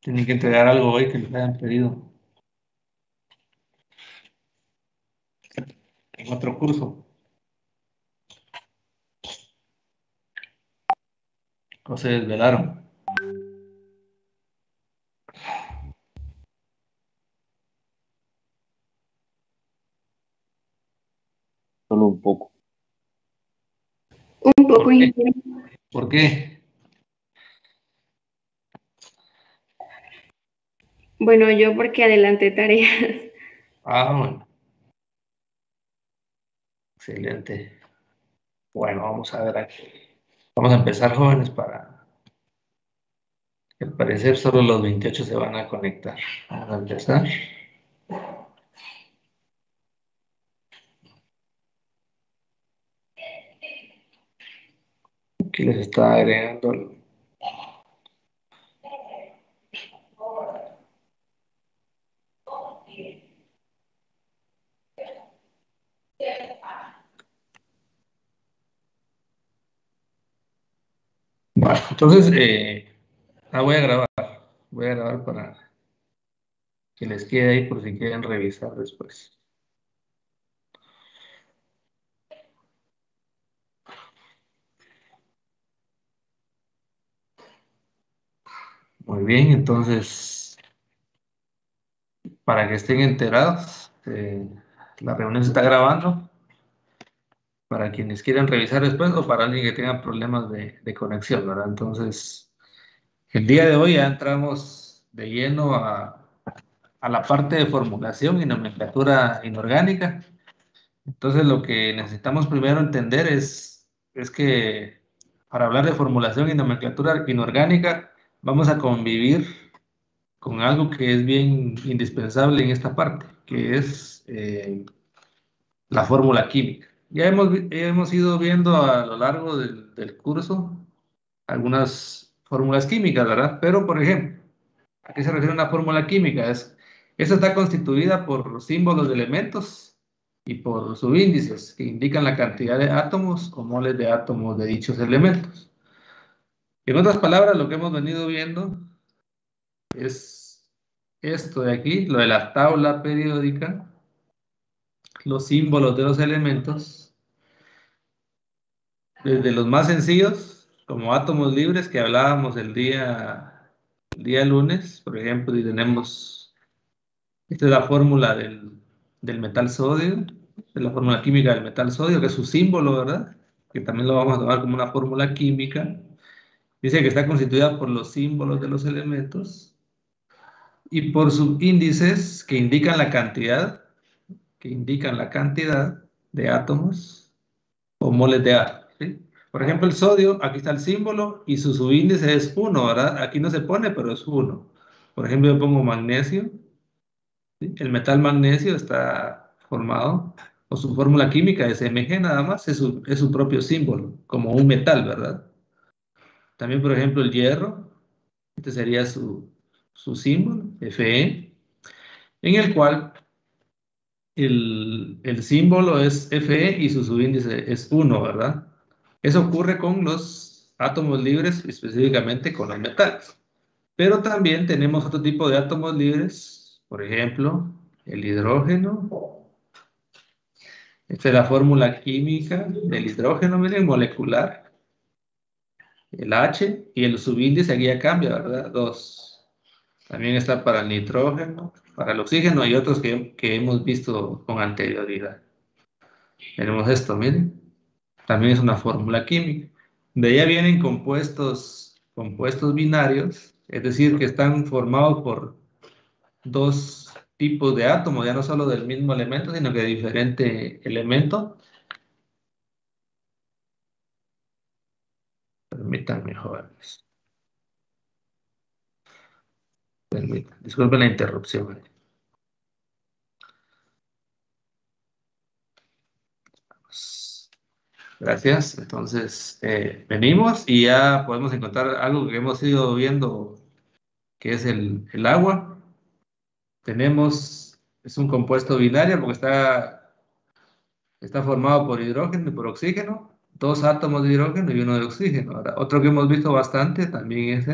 Tienen que entregar algo hoy que les hayan pedido en otro curso. O se desvelaron. Solo un poco. Un poco ¿Por qué? intenso. ¿Por qué? Bueno, yo porque adelanté tareas. Ah, bueno. Excelente. Bueno, vamos a ver aquí. Vamos a empezar, jóvenes, para... Al parecer solo los 28 se van a conectar. Vamos a empezar. Aquí les está agregando Vale, entonces, voy a grabar. Voy a grabar para que les quede ahí por si quieren revisar después. Muy bien, entonces, para que estén enterados, la reunión se está grabando para quienes quieran revisar después o para alguien que tenga problemas de conexión, ¿verdad? Entonces, el día de hoy ya entramos de lleno a la parte de formulación y nomenclatura inorgánica. Entonces, lo que necesitamos primero entender es que para hablar de formulación y nomenclatura inorgánica, vamos a convivir con algo que es bien indispensable en esta parte, que es la fórmula química. Ya hemos ido viendo a lo largo del curso algunas fórmulas químicas, ¿verdad? Pero, por ejemplo, ¿a qué se refiere una fórmula química? Esta está constituida por símbolos de elementos y por subíndices que indican la cantidad de átomos o moles de átomos de dichos elementos. En otras palabras, lo que hemos venido viendo es esto de aquí, lo de la tabla periódica, los símbolos de los elementos, desde los más sencillos, como átomos libres que hablábamos el día lunes, por ejemplo, y tenemos, esta es la fórmula del metal sodio, es la fórmula química del metal sodio, que es su símbolo, ¿verdad? Que también lo vamos a tomar como una fórmula química. Dice que está constituida por los símbolos de los elementos y por subíndices que indican la cantidad de átomos o moles de átomos, ¿sí? Por ejemplo, el sodio, aquí está el símbolo y su subíndice es 1, ¿verdad? Aquí no se pone, pero es 1. Por ejemplo, yo pongo magnesio, ¿sí? El metal magnesio está formado, o su fórmula química es Mg nada más, es su propio símbolo, como un metal, ¿verdad? También, por ejemplo, el hierro, este sería su símbolo, Fe, en el cual el símbolo es Fe y su subíndice es 1, ¿verdad? Eso ocurre con los átomos libres, específicamente con los metales. Pero también tenemos otro tipo de átomos libres, por ejemplo, el hidrógeno. Esta es la fórmula química del hidrógeno, miren, molecular. El H y el subíndice aquí ya cambia, ¿verdad? 2. También está para el nitrógeno, para el oxígeno y otros que hemos visto con anterioridad. Tenemos esto, miren. También es una fórmula química. De ella vienen compuestos binarios, es decir, que están formados por dos tipos de átomos, ya no solo del mismo elemento, sino que de diferente elemento. Permítanme, jóvenes. Disculpen la interrupción. Gracias. Entonces, venimos y ya podemos encontrar algo que hemos ido viendo, que es el agua. Es un compuesto binario porque está formado por hidrógeno y por oxígeno, dos átomos de hidrógeno y uno de oxígeno. Ahora, otro que hemos visto bastante también es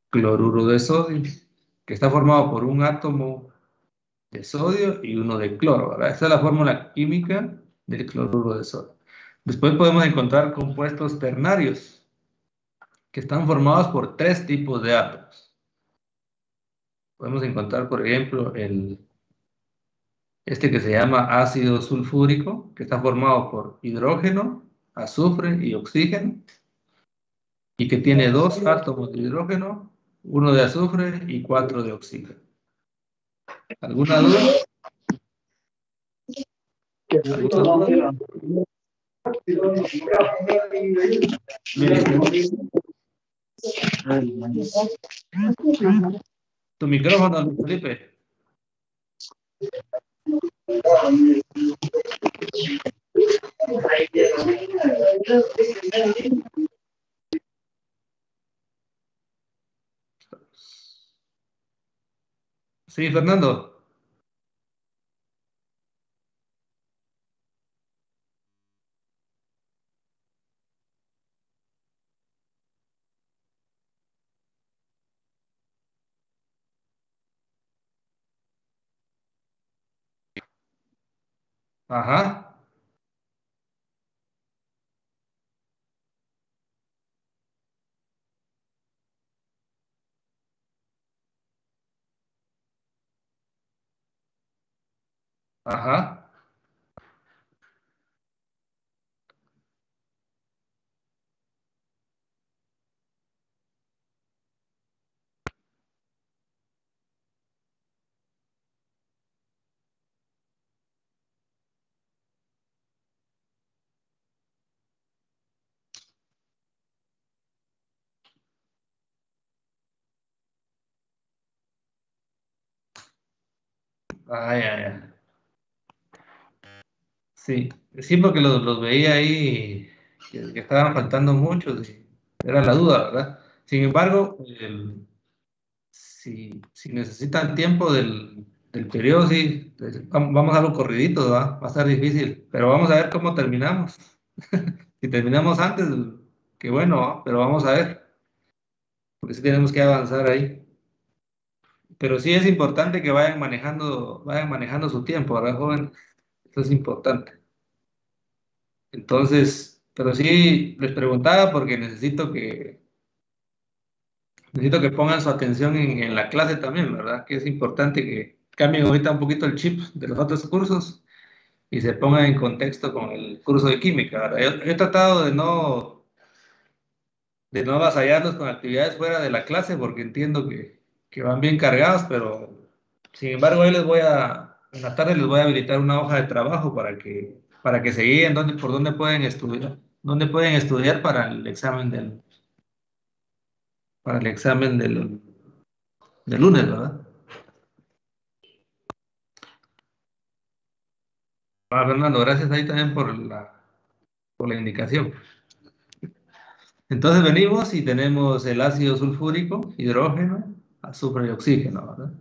cloruro de sodio, que está formado por un átomo de sodio y uno de cloro, ¿verdad? Esa es la fórmula química del cloruro de sodio. Después podemos encontrar compuestos ternarios, que están formados por tres tipos de átomos. Podemos encontrar, por ejemplo, este que se llama ácido sulfúrico, que está formado por hidrógeno, azufre y oxígeno, y que tiene dos átomos de hidrógeno, uno de azufre y cuatro de oxígeno. ¿Alguna duda? ¿Alguna duda? Tu micrófono, Luis Felipe. Sí, Fernando. Ajá, ajá. Ah, ya, ya. Sí, sí, porque los veía ahí que estaban faltando muchos, y era la duda, ¿verdad? Sin embargo, si necesitan tiempo del periodo, sí, vamos a lo corridito, ¿verdad? Va a estar difícil, pero vamos a ver cómo terminamos. Si terminamos antes, qué bueno, ¿va? Pero vamos a ver, porque sí tenemos que avanzar ahí. Pero sí es importante que vayan manejando su tiempo, ¿verdad, joven? Eso es importante. Entonces, pero sí les preguntaba porque necesito que pongan su atención en la clase también, ¿verdad? Que es importante que cambien ahorita un poquito el chip de los otros cursos y se pongan en contexto con el curso de química, ¿verdad? Yo he tratado de no avasallarlos con actividades fuera de la clase porque entiendo que van bien cargados, pero sin embargo hoy en la tarde les voy a habilitar una hoja de trabajo para que se guíen por dónde pueden estudiar para el examen del lunes, ¿verdad? Ah, Fernando, gracias ahí también por la indicación. Entonces venimos y tenemos el ácido sulfúrico, hidrógeno, azufre y oxígeno, ¿verdad?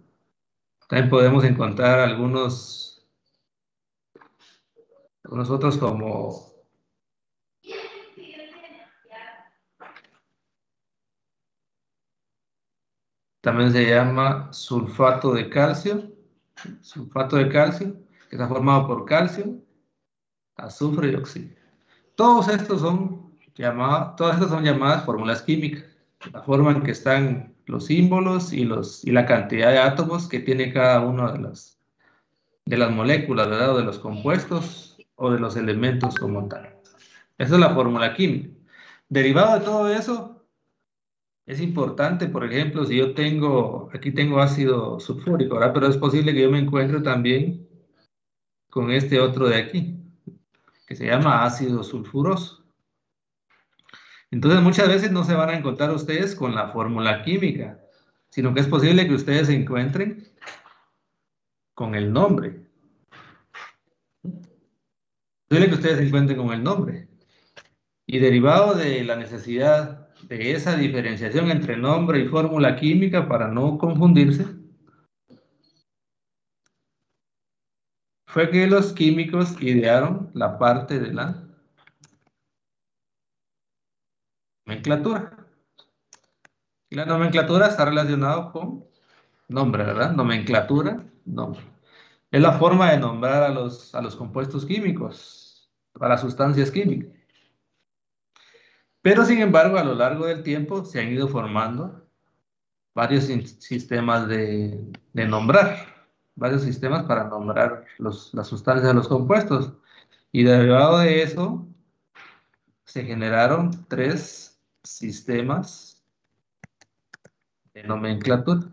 También podemos encontrar algunos otros como también se llama sulfato de calcio, que está formado por calcio, azufre y oxígeno. Todas estas son llamadas fórmulas químicas, la forma en que están los símbolos y la cantidad de átomos que tiene cada una de las moléculas, ¿verdad? O de los compuestos o de los elementos como tal. Esa es la fórmula química. Derivado de todo eso, es importante, por ejemplo, si aquí tengo ácido sulfúrico, ¿verdad? Pero es posible que yo me encuentre también con este otro de aquí, que se llama ácido sulfuroso. Entonces, muchas veces no se van a encontrar ustedes con la fórmula química, sino que es posible que ustedes se encuentren con el nombre. Es posible que ustedes se encuentren con el nombre. Y derivado de la necesidad de esa diferenciación entre nombre y fórmula química para no confundirse, fue que los químicos idearon la parte de la nomenclatura. Y la nomenclatura está relacionada con nombre, ¿verdad? Nomenclatura, nombre. Es la forma de nombrar a los compuestos químicos, a las sustancias químicas. Pero sin embargo, a lo largo del tiempo se han ido formando varios sistemas de nombrar, varios sistemas para nombrar las sustancias de los compuestos. Y derivado de eso, se generaron tres sistemas de nomenclatura.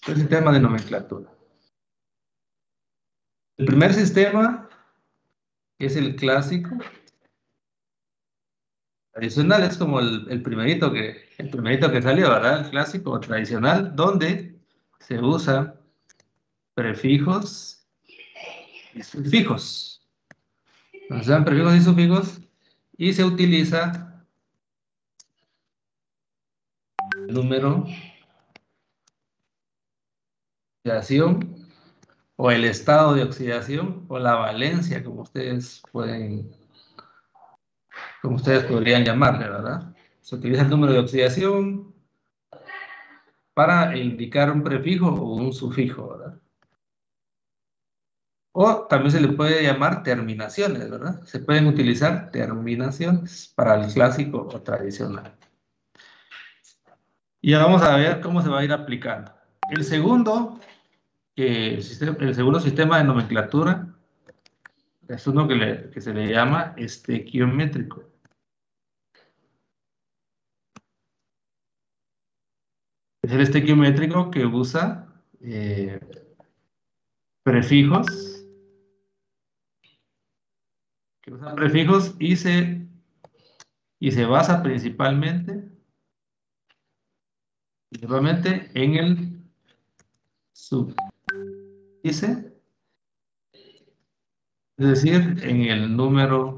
Tres sistemas de nomenclatura. El primer sistema es el clásico. Tradicional es como el primerito que salió, ¿verdad? El clásico o tradicional, donde se usa prefijos y sufijos. Se usan prefijos y sufijos y se utiliza el número de oxidación o el estado de oxidación o la valencia, como ustedes podrían llamarle, ¿verdad? Se utiliza el número de oxidación para indicar un prefijo o un sufijo, ¿verdad? O también se le puede llamar terminaciones, ¿verdad? Se pueden utilizar terminaciones para el clásico o tradicional. Y ya vamos a ver cómo se va a ir aplicando. El segundo sistema de nomenclatura es uno que se le llama estequiométrico. Es el estequiométrico que usa prefijos, y se basa principalmente en el subíndice, es decir, en el número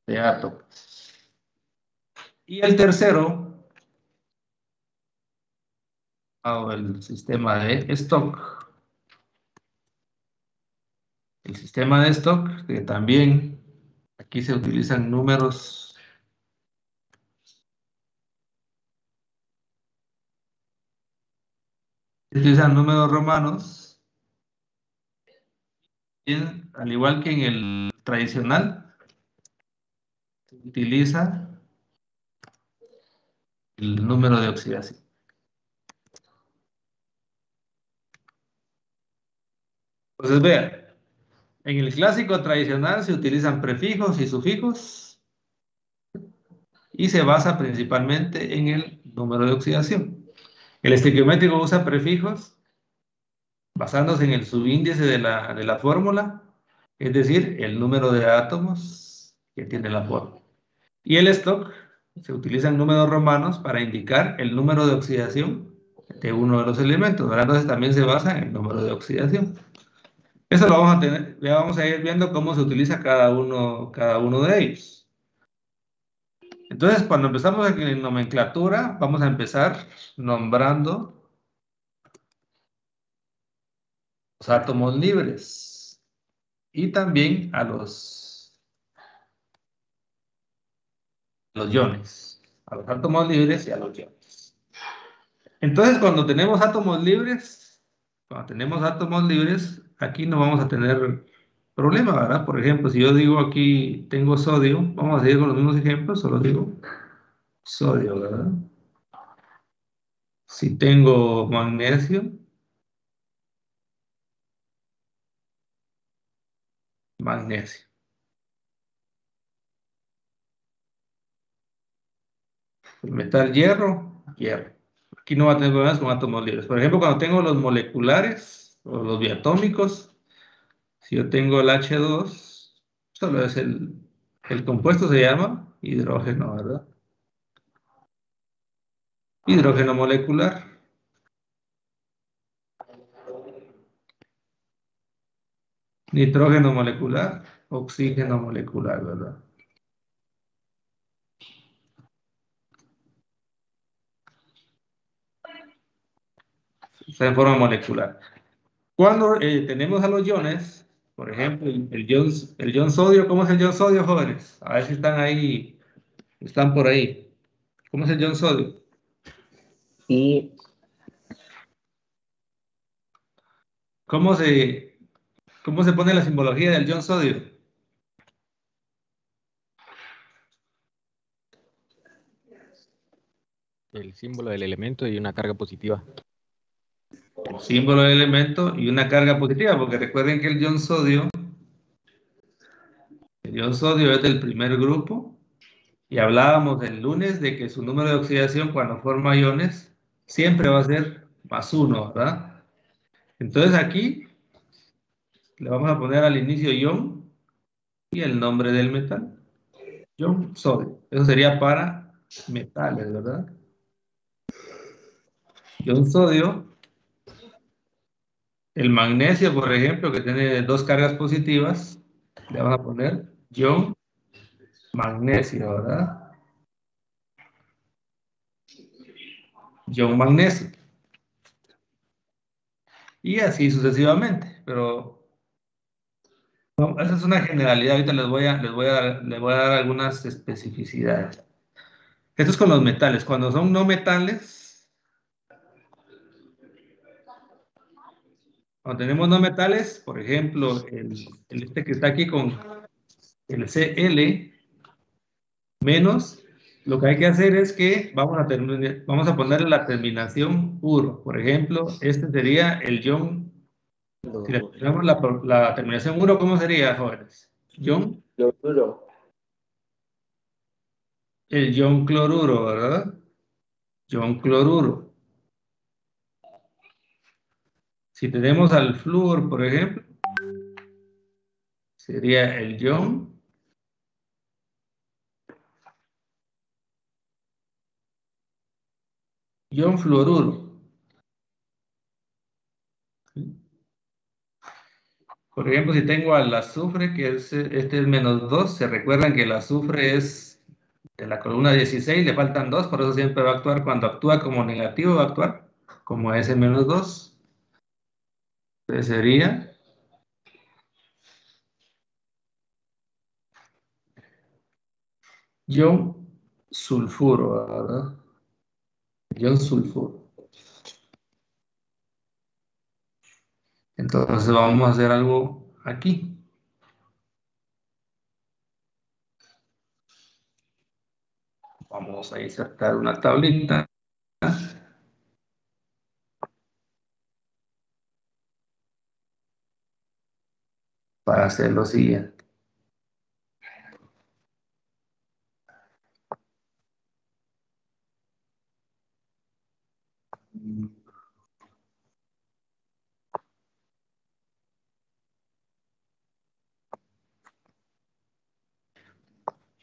de átomos. Y el tercero, el sistema de Stock. El sistema de Stock, que también aquí se utilizan números romanos, y al igual que en el tradicional, se utiliza el número de oxidación. Entonces, vean, en el clásico tradicional se utilizan prefijos y sufijos y se basa principalmente en el número de oxidación. El estequiométrico usa prefijos basándose en el subíndice de la fórmula, es decir, el número de átomos que tiene la fórmula. Y el Stock se utilizan números romanos para indicar el número de oxidación de uno de los elementos, ¿verdad? Entonces también se basa en el número de oxidación. Eso lo vamos a tener, ya vamos a ir viendo cómo se utiliza cada uno de ellos. Entonces, cuando empezamos aquí en nomenclatura, vamos a empezar nombrando los átomos libres y también a los iones, a los átomos libres y a los iones. Entonces, cuando tenemos átomos libres, aquí no vamos a tener problema, ¿verdad? Por ejemplo, si yo digo aquí tengo sodio, vamos a seguir con los mismos ejemplos, solo digo sodio, ¿verdad? Si tengo magnesio, magnesio. El metal hierro, hierro. Aquí no va a tener problemas con átomos libres. Por ejemplo, cuando tengo los moleculares o los diatómicos, si yo tengo el H2, solo es el compuesto se llama hidrógeno, ¿verdad? Hidrógeno molecular. Nitrógeno molecular, oxígeno molecular, ¿verdad? Está en forma molecular. Cuando tenemos a los iones, por ejemplo, el ion sodio, ¿cómo es el ion sodio, jóvenes? A ver si están ahí, están por ahí. ¿Cómo es el ion sodio? Y ¿Cómo se pone la simbología del ion sodio? El símbolo del elemento y una carga positiva. Símbolo del elemento y una carga positiva, porque recuerden que el ion sodio es del primer grupo, y hablábamos el lunes de que su número de oxidación cuando forma iones siempre va a ser +1, ¿verdad? Entonces aquí le vamos a poner al inicio ion y el nombre del metal. Ion sodio. Eso sería para metales, ¿verdad? Ion sodio. El magnesio, por ejemplo, que tiene 2 cargas positivas, le vamos a poner ion magnesio, ¿verdad? Ion magnesio. Y así sucesivamente, pero no, esa es una generalidad. Ahorita les voy a dar algunas especificidades. Esto es con los metales. Cuando son no metales, cuando tenemos no metales, por ejemplo, este que está aquí con el Cl menos, lo que hay que hacer es que vamos a ponerle la terminación uro. Por ejemplo, este sería el ion. Si le ponemos la terminación uro, ¿cómo sería, jóvenes? Ion. El ion cloruro, ¿verdad? Ion cloruro. Si tenemos al flúor, por ejemplo, sería el ion fluoruro. Por ejemplo, si tengo al azufre, que este es -2, se recuerdan que el azufre es de la columna 16, le faltan 2, por eso siempre va a actuar, cuando actúa como negativo, va a actuar como S-2. Entonces sería ion sulfuro, ¿verdad? Ion sulfuro. Entonces vamos a hacer algo aquí. Vamos a insertar una tablita para hacer lo siguiente.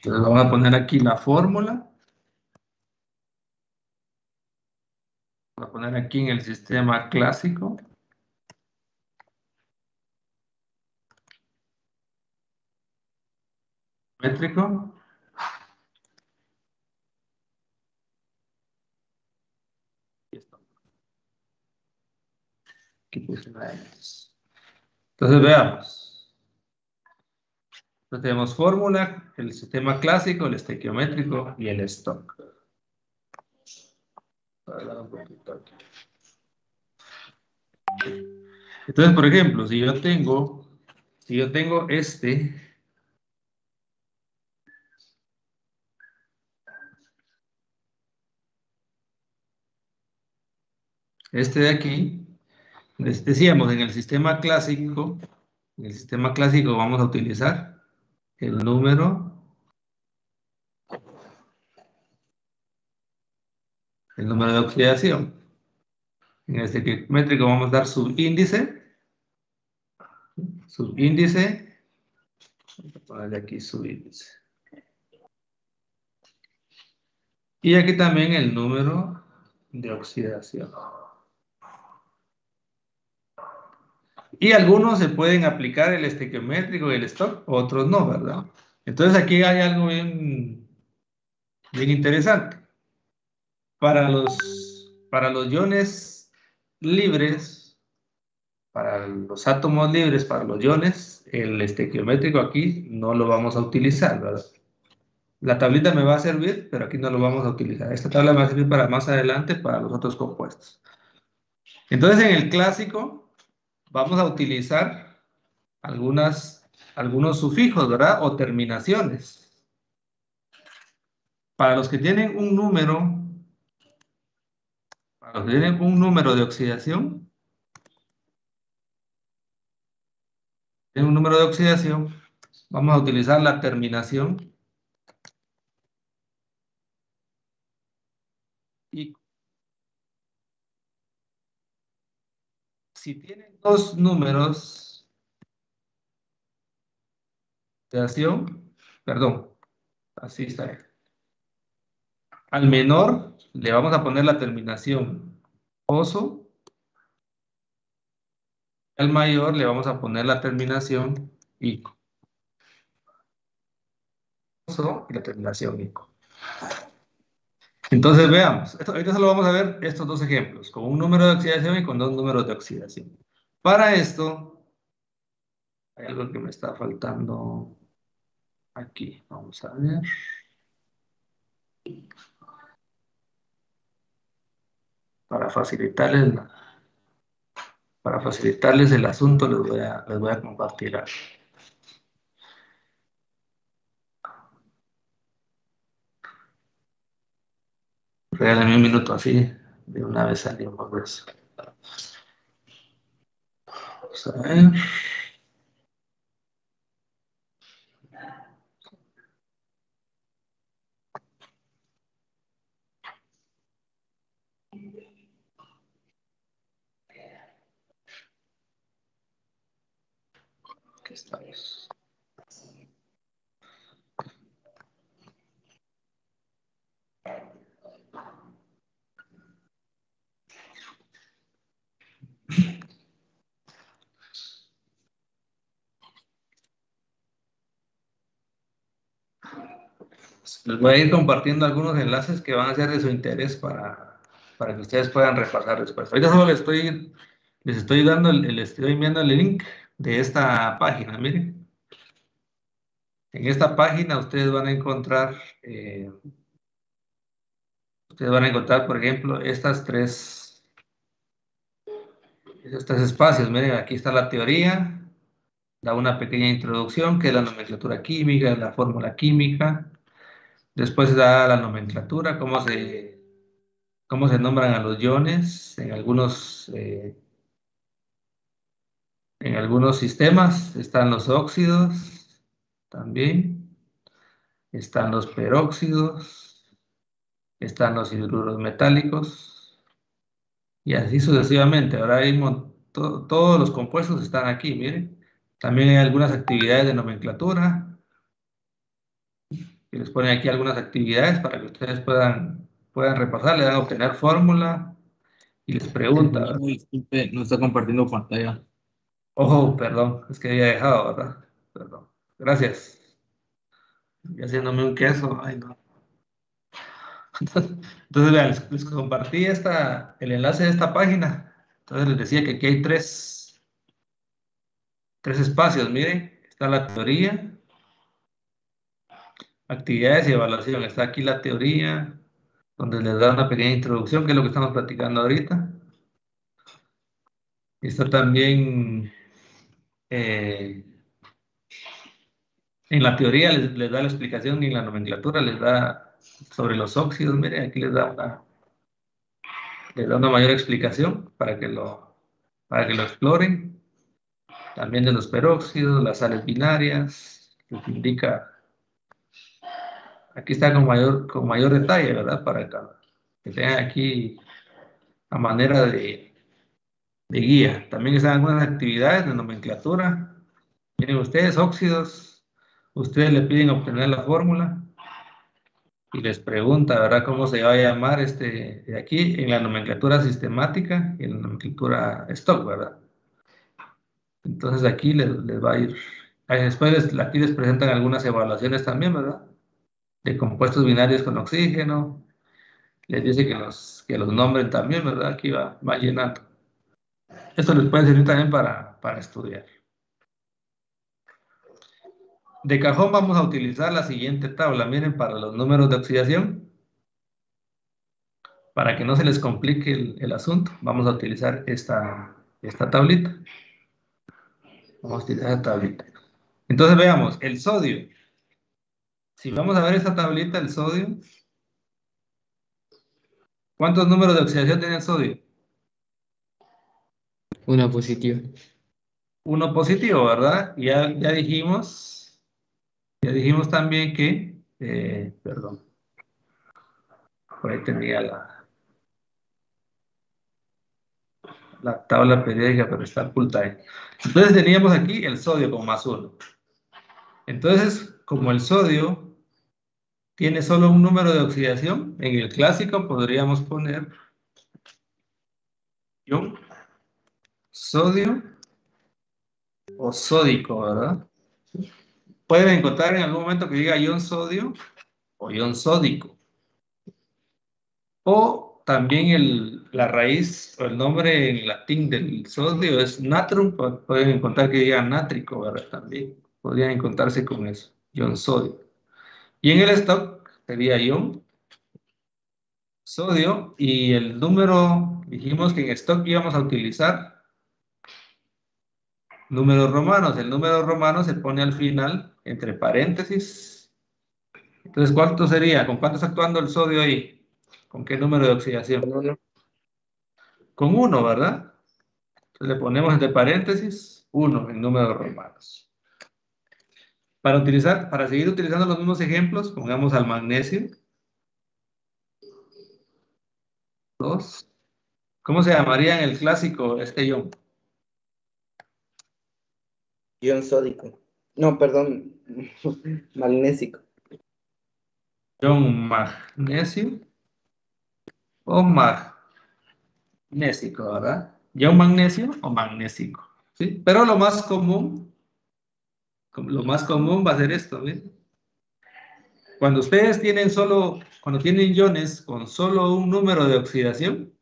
Entonces vamos a poner aquí la fórmula. Vamos a poner aquí en el sistema clásico. Métrico. Aquí puse una X. Entonces veamos. Entonces tenemos fórmula, el sistema clásico, el estequiométrico y el stock. Entonces, por ejemplo, si yo tengo este de aquí, les decíamos en el sistema clásico vamos a utilizar el número de oxidación. En el estequiométrico vamos a dar subíndice, vamos a ponerle aquí subíndice. Y aquí también el número de oxidación. Y algunos se pueden aplicar el estequiométrico y el stock, otros no, ¿verdad? Entonces aquí hay algo bien interesante. Para los iones libres, para los átomos libres, para los iones, el estequiométrico aquí no lo vamos a utilizar, ¿verdad? La tablita me va a servir, pero aquí no lo vamos a utilizar. Esta tabla me va a servir para más adelante para los otros compuestos. Entonces, en el clásico vamos a utilizar algunos sufijos, ¿verdad? O terminaciones. Para los que tienen un número, de oxidación, vamos a utilizar la terminación y si tienen dos números de oxidación, perdón, así está. Al menor le vamos a poner la terminación oso. Al mayor le vamos a poner la terminación ico. Oso y la terminación ico. Entonces veamos. Ahorita solo vamos a ver estos dos ejemplos, con un número de oxidación y con dos números de oxidación. Para esto, hay algo que me está faltando aquí. Vamos a ver. Para facilitarles el asunto, les voy a compartir algo. Regálenme un minuto así, de una vez salimos de eso. Vamos a ver. Aquí estamos. Les voy a ir compartiendo algunos enlaces que van a ser de su interés para que ustedes puedan repasar después. Ahorita solo les estoy estoy enviando el link de esta página. Miren, en esta página ustedes van a encontrar, por ejemplo, estos tres espacios. Miren, aquí está la teoría, da una pequeña introducción, que es la nomenclatura química, la fórmula química. Después da la nomenclatura, cómo se nombran a los iones en algunos sistemas. Están los óxidos también, están los peróxidos, están los hidruros metálicos y así sucesivamente. Ahora todos los compuestos están aquí, miren. También hay algunas actividades de nomenclatura y les ponen aquí algunas actividades para que ustedes puedan repasar. Le dan a obtener fórmula y les pregunta. Disculpe, no está compartiendo pantalla. Ojo, perdón, es que había dejado, ¿verdad? Perdón. Gracias. Y haciéndome un queso. Ay, no. Entonces, vean, les compartí el enlace de esta página. Entonces les decía que aquí hay tres espacios. Miren, está la teoría, actividades y evaluación. Está aquí la teoría, donde les da una pequeña introducción, que es lo que estamos platicando ahorita. Está también en la teoría les da la explicación y en la nomenclatura les da sobre los óxidos. Miren, aquí les da una mayor explicación para que lo exploren. También de los peróxidos, las sales binarias, les indica. Aquí está con mayor detalle, ¿verdad? Para que tengan aquí a manera de guía. También están algunas actividades de nomenclatura. Miren ustedes, óxidos. Ustedes le piden obtener la fórmula y les pregunta, ¿verdad? ¿Cómo se va a llamar de aquí en la nomenclatura sistemática y en la nomenclatura stock, ¿verdad? Entonces aquí les va a ir. Después aquí les presentan algunas evaluaciones también, ¿verdad? De compuestos binarios con oxígeno. Les dice que los nombren también, ¿verdad? Aquí va llenando. Esto les puede servir también para estudiar. De cajón vamos a utilizar la siguiente tabla. Miren, para los números de oxidación, para que no se les complique el asunto, vamos a utilizar esta tablita. Vamos a utilizar esta tablita. Entonces veamos, el sodio. Si vamos a ver esta tablita, el sodio, ¿cuántos números de oxidación tiene el sodio? Una positiva. Uno positivo, ¿verdad? Ya dijimos también que, perdón, por ahí tenía la tabla periódica, pero está oculta ahí. Entonces teníamos aquí el sodio con +1. Entonces, como el sodio tiene solo un número de oxidación, en el clásico podríamos poner ion sodio o sódico, ¿verdad? Pueden encontrar en algún momento que diga ion sodio o ion sódico. O también la raíz o el nombre en latín del sodio es natrum. Pueden encontrar que diga nátrico, ¿verdad? También podrían encontrarse con eso, ion sodio. Y en el stock sería ion sodio, y el número, dijimos que en stock íbamos a utilizar números romanos. El número romano se pone al final, entre paréntesis. Entonces, ¿cuánto sería? ¿Con cuánto está actuando el sodio ahí? ¿Con qué número de oxidación? Uno. Con 1, ¿verdad? Entonces le ponemos entre paréntesis 1 en números romanos. Para seguir utilizando los mismos ejemplos, pongamos al magnesio. 2. ¿Cómo se llamaría en el clásico este ion? Ion sódico. No, perdón. Magnésico. Ion magnesio o magnésico, ¿verdad? Ion magnesio o magnésico, ¿sí? Pero lo más común va a ser esto, ¿ven? Cuando ustedes cuando tienen iones con solo un número de oxidación,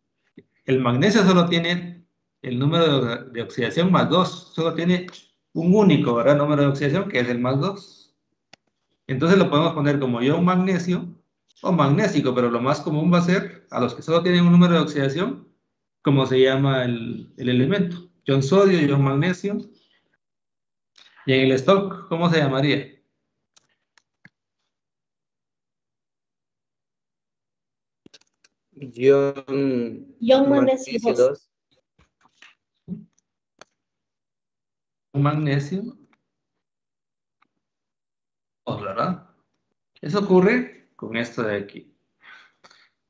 el magnesio solo tiene el número de oxidación +2, solo tiene un único, ¿verdad? Número de oxidación, que es el +2. Entonces lo podemos poner como ion magnesio o magnésico, pero lo más común va a ser a los que solo tienen un número de oxidación, como se llama el elemento. Ion sodio, ion magnesio. Y en el stock, ¿cómo se llamaría? Ion magnesio 2. Un magnesio, ¿verdad? Eso ocurre con esto de aquí.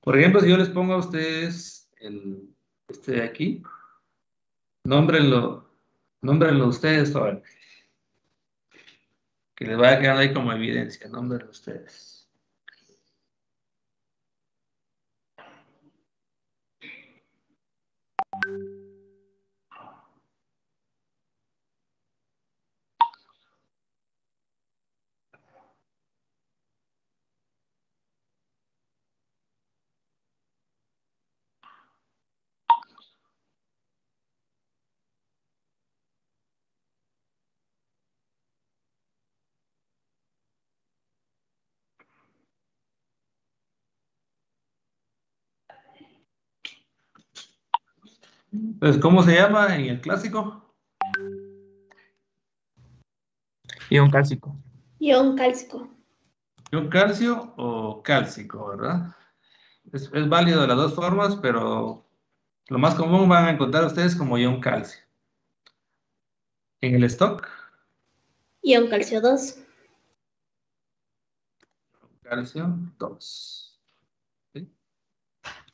Por ejemplo, si yo les pongo a ustedes este de aquí, nómbrenlo ustedes, joven, que les vaya quedando ahí como evidencia, nómbrenlo ustedes. Entonces, ¿cómo se llama en el clásico? Ion cálcico. Ion cálcico. ¿Ion calcio o cálcico, verdad? Es válido de las dos formas, pero lo más común van a encontrar ustedes como ion calcio. En el stock, Ion calcio 2. calcio 2. ¿Sí?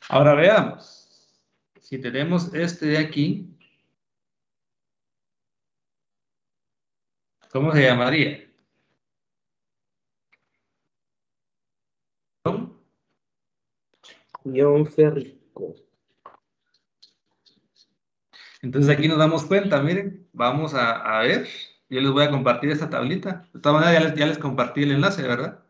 Ahora veamos. Si tenemos este de aquí, ¿cómo se llamaría? Ion férrico. Entonces aquí nos damos cuenta, miren, vamos a ver, yo les voy a compartir esta tablita. De todas maneras ya les compartí el enlace, ¿verdad?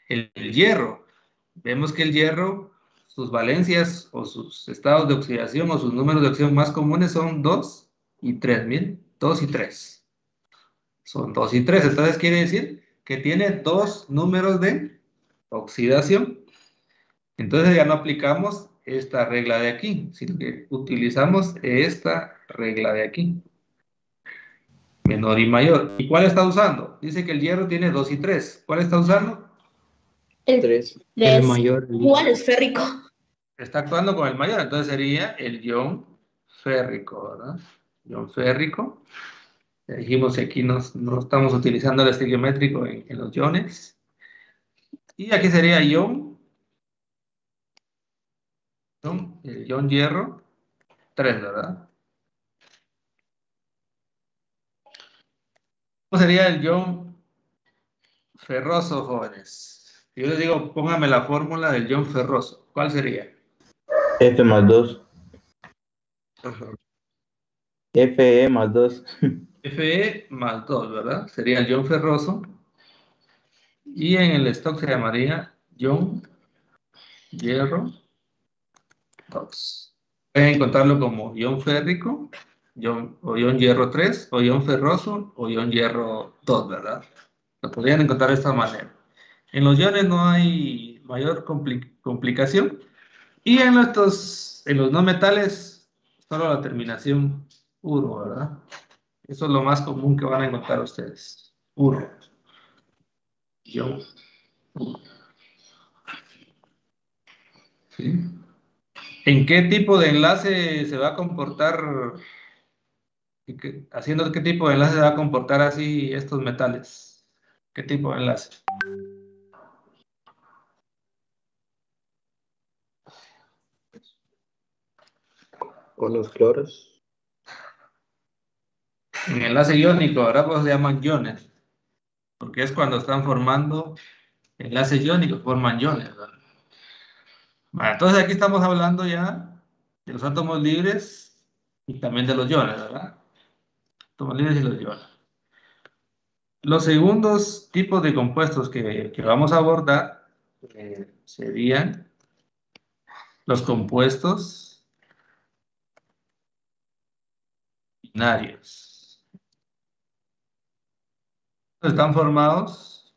El hierro. Vemos que el hierro, sus valencias o sus estados de oxidación o sus números de oxidación más comunes son 2 y 3, miren, 2 y 3. son 2 y 3. Entonces quiere decir que tiene 2 números de oxidación. Entonces ya no aplicamos esta regla de aquí, sino que utilizamos esta regla de aquí. Menor y mayor. ¿Y cuál está usando? Dice que el hierro tiene 2 y 3. ¿Cuál está usando? El 3. 3. El mayor. Igual es férrico. Está actuando con el mayor, entonces sería el ion férrico, ¿verdad? Ion férrico. Ya dijimos que aquí no estamos utilizando el estequiométrico en los iones. Y aquí sería el ion hierro 3, ¿verdad? ¿Cómo sería el ion ferroso, jóvenes? Si yo les digo, póngame la fórmula del ion ferroso, ¿cuál sería? F más 2. Ajá. Fe más 2. Fe más 2, ¿verdad? Sería el ion ferroso. Y en el stock se llamaría ion hierro 2. Pueden encontrarlo como ion férrico, o ion hierro 3, o ion ferroso, o ion hierro 2, ¿verdad? Lo podrían encontrar de esta manera. En los iones no hay mayor complicación. Y en los no metales, solo la terminación uro, ¿verdad? Eso es lo más común que van a encontrar ustedes. Uro. Ion. ¿Sí? ¿En qué tipo de enlace se va a comportar, haciendo qué tipo de enlace se va a comportar así estos metales? ¿Qué tipo de enlace? Con los cloros. En enlace iónico, ahora pues se llaman iones, porque es cuando están formando enlaces iónicos, forman iones, ¿verdad? Bueno, entonces aquí estamos hablando ya de los átomos libres y también de los iones, ¿verdad? Átomos libres y los iones. Los segundos tipos de compuestos que vamos a abordar serían los compuestos binarios. Están formados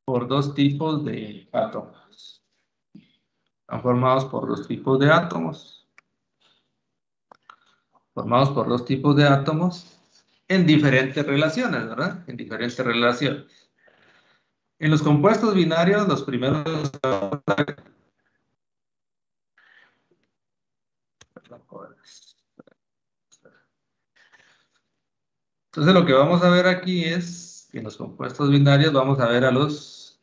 por 2 tipos de átomos. Están formados por 2 tipos de átomos. Formados por 2 tipos de átomos en diferentes relaciones, ¿verdad? En diferentes relaciones. En los compuestos binarios, los primeros... Entonces lo que vamos a ver aquí es que en los compuestos binarios vamos a ver a los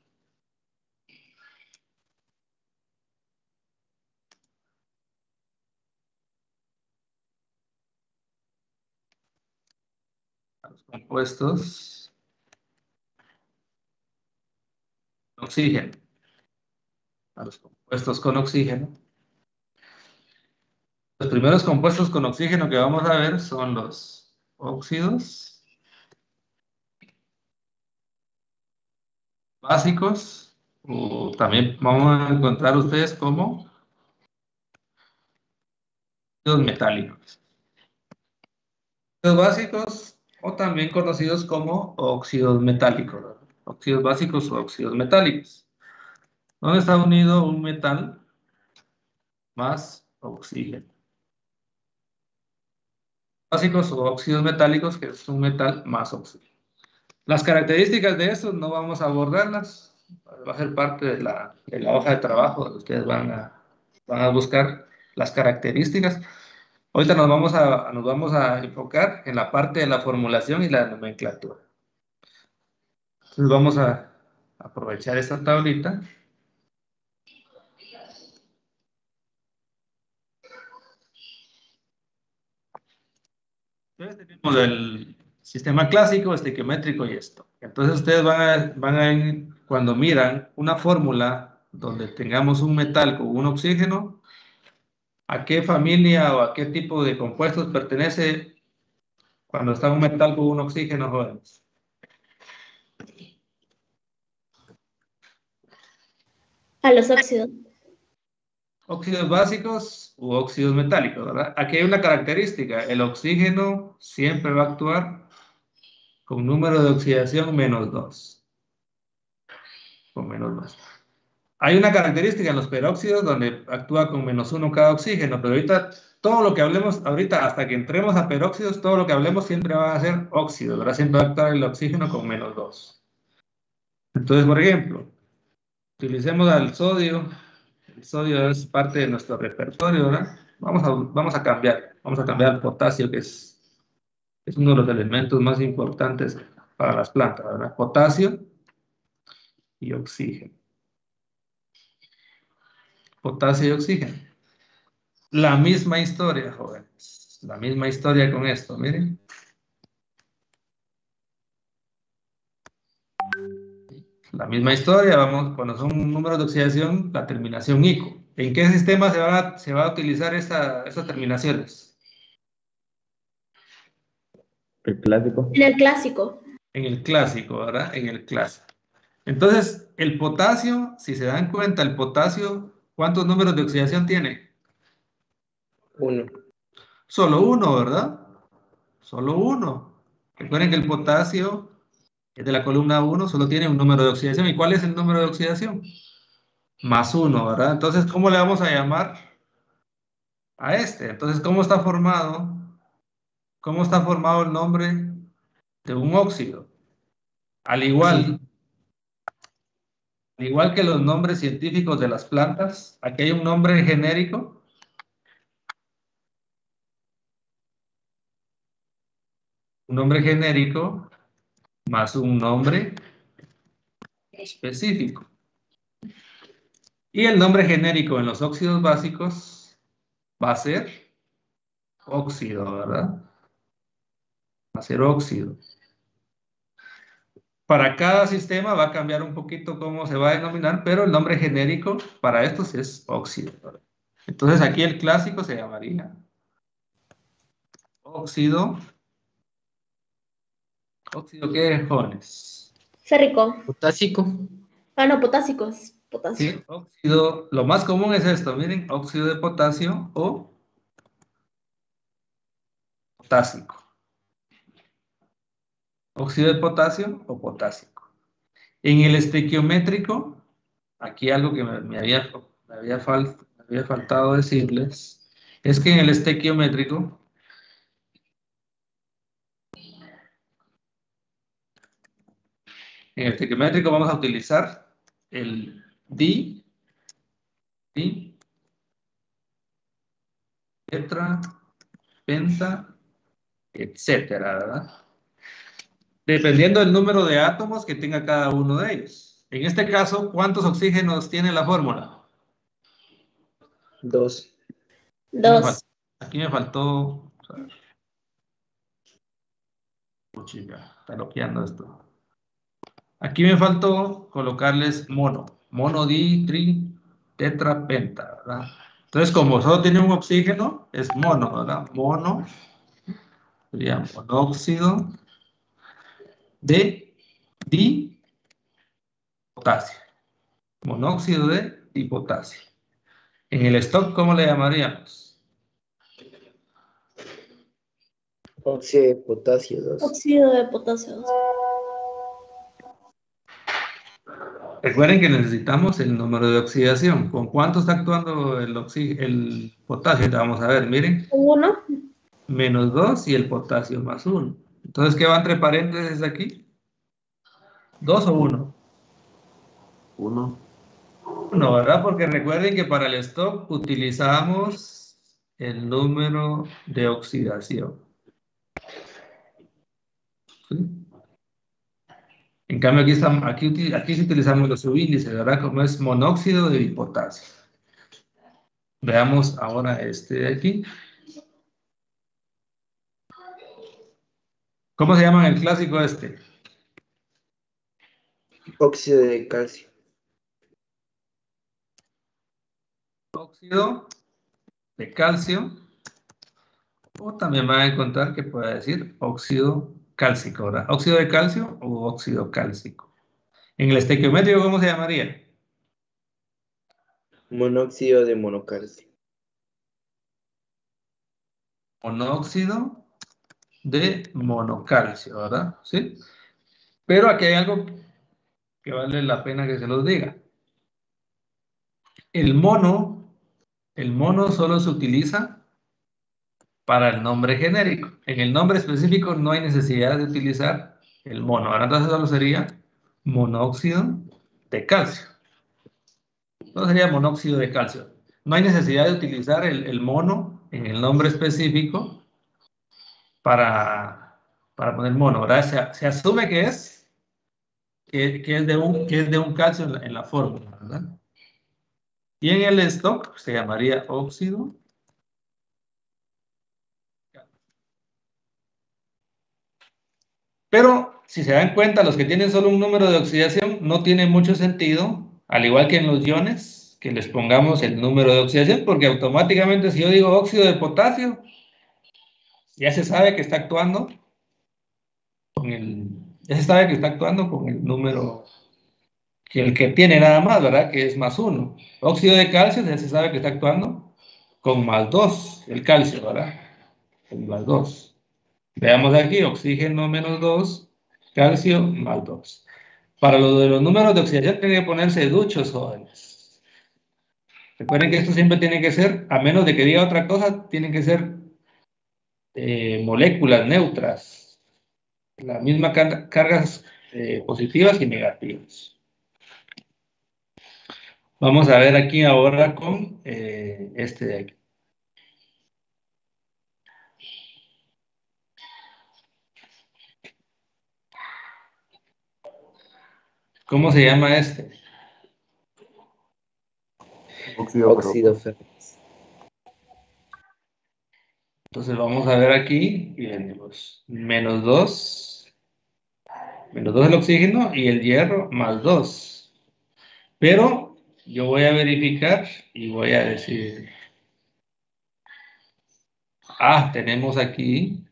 compuestos con oxígeno. A los compuestos con oxígeno. Los primeros compuestos con oxígeno que vamos a ver son los óxidos básicos, o también vamos a encontrar ustedes como óxidos metálicos. Óxidos básicos o también conocidos como óxidos metálicos, ¿verdad? Óxidos básicos o óxidos metálicos. ¿Dónde está unido un metal más oxígeno? Básicos o óxidos metálicos, que es un metal más oxígeno. Las características de estos no vamos a abordarlas, va a ser parte de la hoja de trabajo donde ustedes van a buscar las características. Ahorita nos vamos a enfocar en la parte de la formulación y la nomenclatura. Entonces vamos a aprovechar esta tablita. Entonces tenemos el sistema clásico, estequiométrico y esto. Entonces ustedes cuando miran una fórmula donde tengamos un metal con un oxígeno, ¿a qué familia o a qué tipo de compuestos pertenece cuando está un metal con un oxígeno, jóvenes? A los óxidos. Óxidos básicos u óxidos metálicos, ¿verdad? Aquí hay una característica, el oxígeno siempre va a actuar con número de oxidación -2. Con -2. Hay una característica en los peróxidos donde actúa con -1 cada oxígeno, pero ahorita todo lo que hablemos, ahorita hasta que entremos a peróxidos, todo lo que hablemos siempre va a ser óxido, ¿verdad? Siempre va a actuar el oxígeno con -2. Entonces, por ejemplo, utilicemos al sodio. El sodio es parte de nuestro repertorio, ¿verdad? Vamos a cambiar al potasio, que es uno de los elementos más importantes para las plantas, ¿verdad? Potasio y oxígeno. Potasio y oxígeno. La misma historia, jóvenes. La misma historia con esto, miren. La misma historia, vamos, cuando son números de oxidación, la terminación ICO. ¿En qué sistema se va a utilizar esas terminaciones? El clásico. En el clásico. En el clásico, ¿verdad? En el clásico. Entonces, el potasio, si se dan cuenta, el potasio, ¿cuántos números de oxidación tiene? 1. Solo uno, ¿verdad? Solo uno. Recuerden que el potasio es de la columna 1, solo tiene un número de oxidación. ¿Y cuál es el número de oxidación? +1, ¿verdad? Entonces, ¿cómo le vamos a llamar a este? Entonces, ¿cómo está formado? ¿Cómo está formado el nombre de un óxido? Al igual que los nombres científicos de las plantas, aquí hay un nombre genérico. Un nombre genérico más un nombre específico. Y el nombre genérico en los óxidos básicos va a ser óxido, ¿verdad? Va a ser óxido. Para cada sistema va a cambiar un poquito cómo se va a denominar, pero el nombre genérico para estos es óxido, ¿verdad? Entonces aquí el clásico se llamaría óxido. ¿Óxido qué, jóvenes? Férrico. Potásico. Ah, no, potásicos. Potasio. Sí, óxido, lo más común es esto, miren, óxido de potasio o potásico. Óxido de potasio o potásico. En el estequiométrico, aquí algo que me había faltado decirles, es que en el estequiométrico, vamos a utilizar el di, tetra, penta, etcétera, ¿verdad? Dependiendo del número de átomos que tenga cada uno de ellos. En este caso, ¿cuántos oxígenos tiene la fórmula? 2. Dos. Aquí me faltó. Puchica, está bloqueando esto. Aquí me faltó colocarles mono. Mono, di, tri, tetra, penta, ¿verdad? Entonces, como solo tiene un oxígeno, es mono, ¿verdad? Mono, sería monóxido de dipotasio. Monóxido de dipotasio. En el stock, ¿cómo le llamaríamos? Óxido de potasio 2. Óxido de potasio. Recuerden que necesitamos el número de oxidación. ¿Con cuánto está actuando el potasio? Vamos a ver, miren. 1. -2 y el potasio +1. Entonces, ¿qué va entre paréntesis aquí? ¿2 o 1? 1. 1, ¿verdad? Porque recuerden que para el stock utilizamos el número de oxidación. ¿Sí? En cambio, aquí sí utilizamos los subíndices, ¿verdad? Como es monóxido de dipotasio. Veamos ahora este de aquí. ¿Cómo se llama el clásico este? Óxido de calcio. Óxido de calcio. O también van a encontrar que puede decir óxido cálcico, ¿verdad? Óxido de calcio o óxido cálcico. En el estequiométrico, ¿cómo se llamaría? Monóxido de monocalcio. Monóxido de monocalcio, ¿verdad? ¿Sí? Pero aquí hay algo que vale la pena que se los diga. El mono solo se utiliza para el nombre genérico. En el nombre específico no hay necesidad de utilizar el mono. Ahora entonces solo sería monóxido de calcio. No sería monóxido de calcio. No hay necesidad de utilizar el mono en el nombre específico para poner mono, ¿verdad? Se asume que es de un calcio en la fórmula, ¿verdad? Y en el stock se llamaría óxido. Pero si se dan cuenta, los que tienen solo un número de oxidación no tiene mucho sentido, al igual que en los iones, que les pongamos el número de oxidación, porque automáticamente si yo digo óxido de potasio, ya se sabe que está actuando con el número que el que tiene nada más, ¿verdad? Que es +1. Óxido de calcio ya se sabe que está actuando con +2, el calcio, ¿verdad? Con +2. Veamos aquí, oxígeno -2, calcio +2. Para lo de los números de oxidación tienen que ponerse duchos, jóvenes. Recuerden que esto siempre tiene que ser, a menos de que diga otra cosa, tienen que ser moléculas neutras. Las mismas cargas positivas y negativas. Vamos a ver aquí ahora con este de aquí. ¿Cómo se llama este? Óxido ferroso. Entonces vamos a ver aquí y tenemos -2 el oxígeno y el hierro +2. Pero yo voy a verificar y voy a decir, tenemos aquí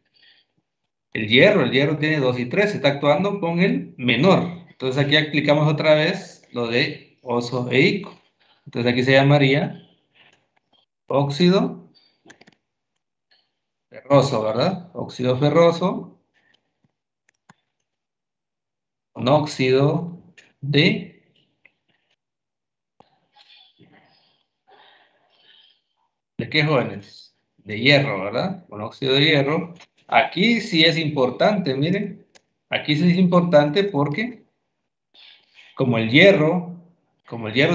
el hierro tiene 2 y 3, está actuando con el menor. Entonces aquí aplicamos otra vez lo de oso e ico. Entonces aquí se llamaría óxido ferroso, ¿verdad? Óxido ferroso, monóxido ¿de qué, jóvenes? De hierro, ¿verdad? Monóxido de hierro. Aquí sí es importante, miren. Aquí sí es importante porque como el hierro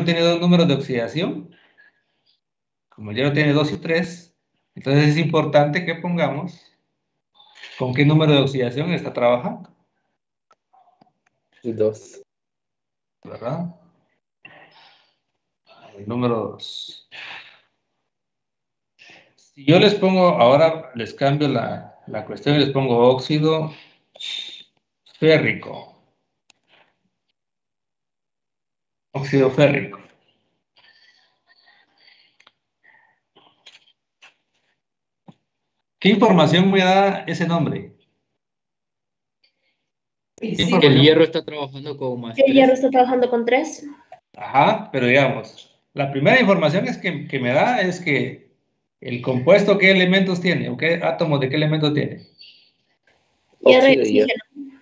tiene dos números de oxidación, como el hierro tiene 2 y 3, entonces es importante que pongamos con qué número de oxidación está trabajando, 2. ¿verdad? El número 2. Si yo les pongo, ahora les cambio la cuestión y les pongo óxido férrico. Óxido férrico. ¿Qué información me da ese nombre? El hierro está trabajando con El hierro +3. está trabajando con 3. Ajá, pero digamos, la primera información que me da es que el compuesto, ¿qué elementos tiene? ¿O qué átomos de qué elementos tiene? Hierro y Óxido de hierro. oxígeno.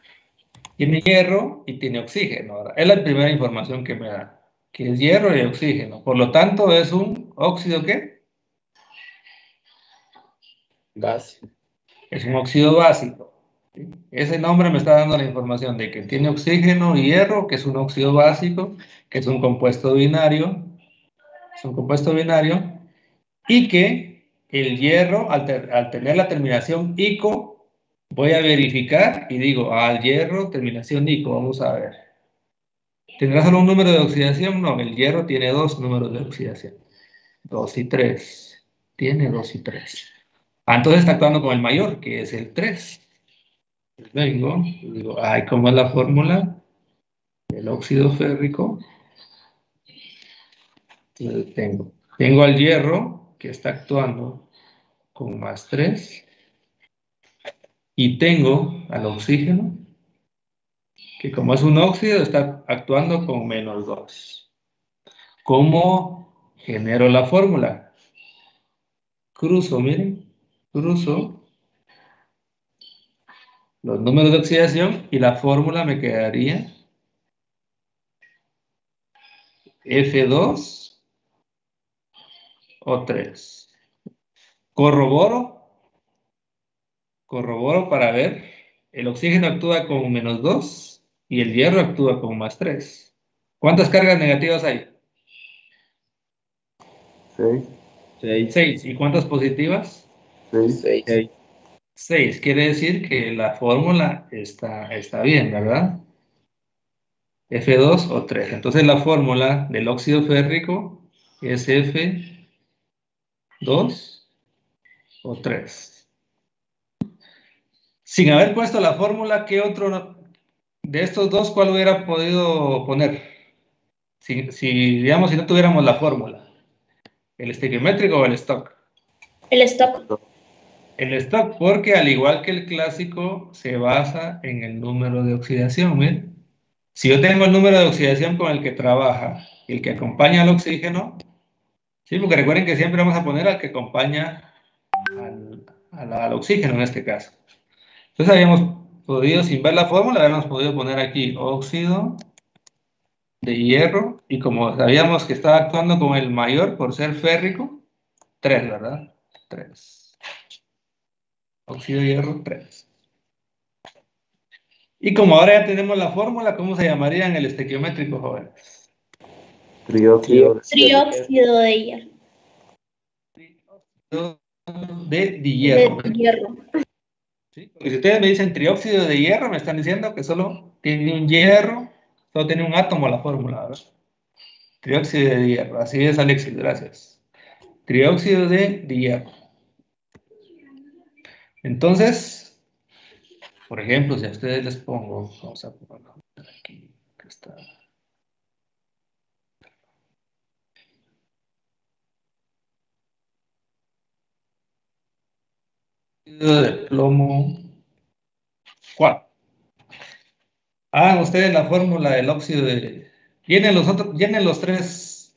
Tiene hierro y tiene oxígeno. ¿Verdad? Es la primera información que me da, que es hierro y oxígeno. Por lo tanto, es un óxido, ¿qué? Básico. Es un óxido básico. ¿Sí? Ese nombre me está dando la información de que tiene oxígeno y hierro, que es un óxido básico, que es un compuesto binario. Es un compuesto binario. Y que el hierro, al tener la terminación ico, voy a verificar y digo, al hierro, terminación ico, vamos a ver. ¿Tendrá solo un número de oxidación? No, el hierro tiene dos números de oxidación. 2 y 3. Tiene 2 y 3. Entonces está actuando con el mayor, que es el 3. Vengo, digo, ¿cómo es la fórmula del óxido férrico? Entonces tengo al hierro, que está actuando con +3. Y tengo al oxígeno, que como es un óxido, está actuando con -2. ¿Cómo genero la fórmula? Cruzo, miren, cruzo los números de oxidación y la fórmula me quedaría F2 o 3. Corroboro para ver, el oxígeno actúa con -2 y el hierro actúa con +3. ¿Cuántas cargas negativas hay? 6. 6. ¿Y cuántas positivas? 6. 6. 6. Quiere decir que la fórmula está bien, ¿verdad? F2 o 3. Entonces la fórmula del óxido férrico es F2 o 3. Sin haber puesto la fórmula, ¿qué otro de estos dos, cuál hubiera podido poner? Digamos, si no tuviéramos la fórmula. ¿El estequiométrico o el stock? El stock. El stock, porque al igual que el clásico, se basa en el número de oxidación. ¿Miren? Si yo tengo el número de oxidación con el que trabaja y el que acompaña al oxígeno, sí, porque recuerden que siempre vamos a poner al que acompaña al oxígeno en este caso. Entonces habíamos podido, sin ver la fórmula, habíamos podido poner aquí óxido de hierro, y como sabíamos que estaba actuando con el mayor por ser férrico, 3, ¿verdad? 3. Óxido de hierro, 3. Y como ahora ya tenemos la fórmula, ¿cómo se llamaría en el estequiométrico, jóvenes? Trióxido. Trióxido de hierro. De dihierro. De hierro. ¿Sí? Porque si ustedes me dicen trióxido de hierro, me están diciendo que solo tiene un hierro, solo tiene un átomo la fórmula, ¿verdad? Trióxido de hierro. Así es, Alexis, gracias. Trióxido de hierro. Entonces, por ejemplo, si a ustedes les pongo, vamos a ponerlo aquí, que está. Óxido de plomo 4. Hagan ustedes la fórmula del óxido de... Llenen los 3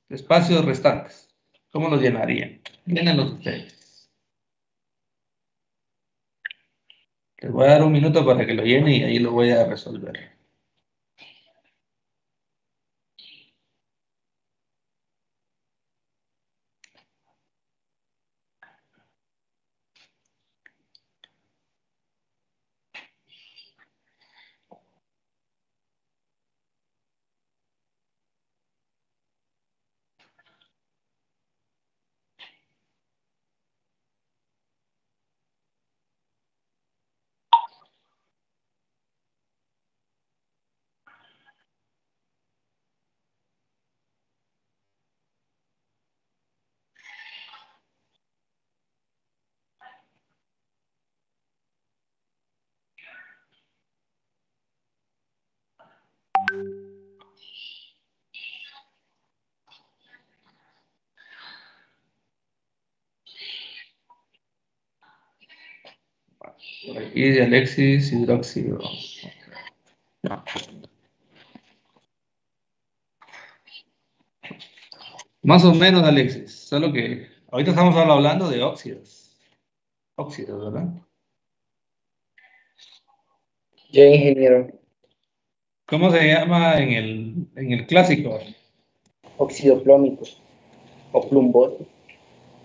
espacios restantes. ¿Cómo los llenarían? Llénenlos ustedes. Les voy a dar un minuto para que lo llenen y ahí lo voy a resolver. Por aquí de Alexis, hidróxido. Más o menos, Alexis. Solo que ahorita estamos solo hablando de óxidos. Óxidos, ¿verdad? Ya, ingeniero. ¿Cómo se llama en el clásico? Óxido plómico. O plumboso.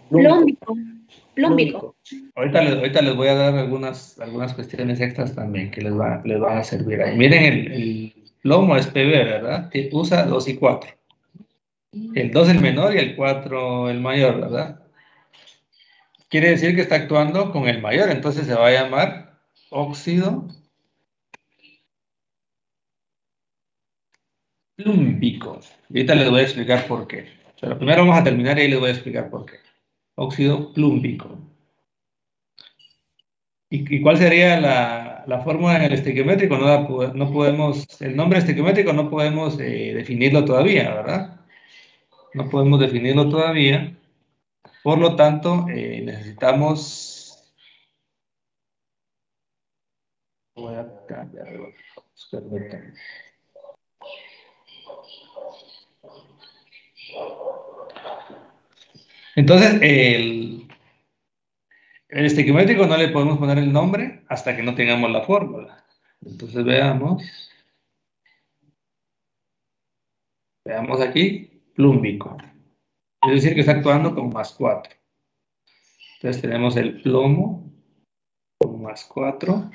Plúmbico. Plúmbico. Ahorita les voy a dar algunas cuestiones extras también que les va a servir ahí. Miren, el plomo es PB, ¿verdad? Usa 2 y 4. El 2 el menor y el 4 el mayor, ¿verdad? Quiere decir que está actuando con el mayor, entonces se va a llamar óxido plúmbico. Ahorita les voy a explicar por qué. Pero primero vamos a terminar y ahí les voy a explicar por qué. Óxido plúmbico. ¿Y cuál sería la fórmula en el estequiométrico? No podemos, el nombre estequiométrico no podemos definirlo todavía, ¿verdad? No podemos definirlo todavía. Por lo tanto, necesitamos... Voy a cambiar algo. Permítanme. Entonces, El estequiométrico no le podemos poner el nombre hasta que no tengamos la fórmula. Entonces veamos aquí, plúmbico. Es decir, que está actuando con +4. Entonces tenemos el plomo con +4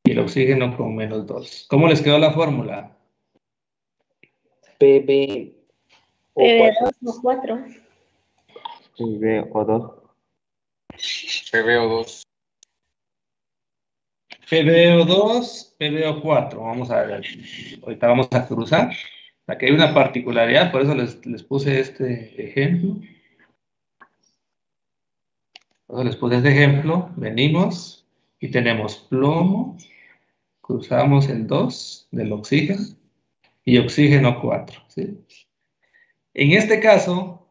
y el oxígeno con -2. ¿Cómo les quedó la fórmula? PB PB2 o 4. PbO2. PbO2. PbO2, PbO4. Vamos a ver. Ahorita vamos a cruzar. Aquí hay una particularidad, por eso les puse este ejemplo. Por eso les puse este ejemplo. Venimos y tenemos plomo. Cruzamos el 2 del oxígeno y oxígeno 4. ¿Sí? En este caso,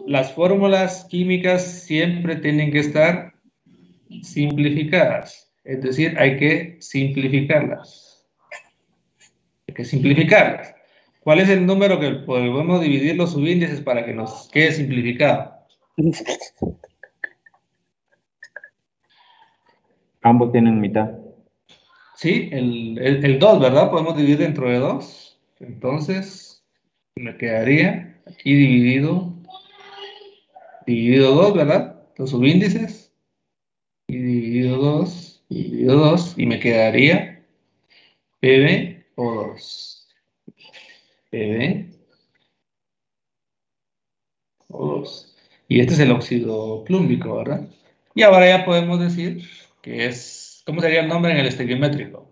las fórmulas químicas siempre tienen que estar simplificadas. Es decir, hay que simplificarlas. Hay que simplificarlas. ¿Cuál es el número que podemos dividir los subíndices para que nos quede simplificado? Ambos tienen mitad. Sí, el 2, ¿verdad? Podemos dividir dentro de 2. Entonces, me quedaría aquí dividido 2, ¿verdad? Los subíndices. Y dividido 2, y me quedaría PbO2. PbO2. Y este es el óxido plúmbico, ¿verdad? Y ahora ya podemos decir que es, ¿cómo sería el nombre en el estequiométrico?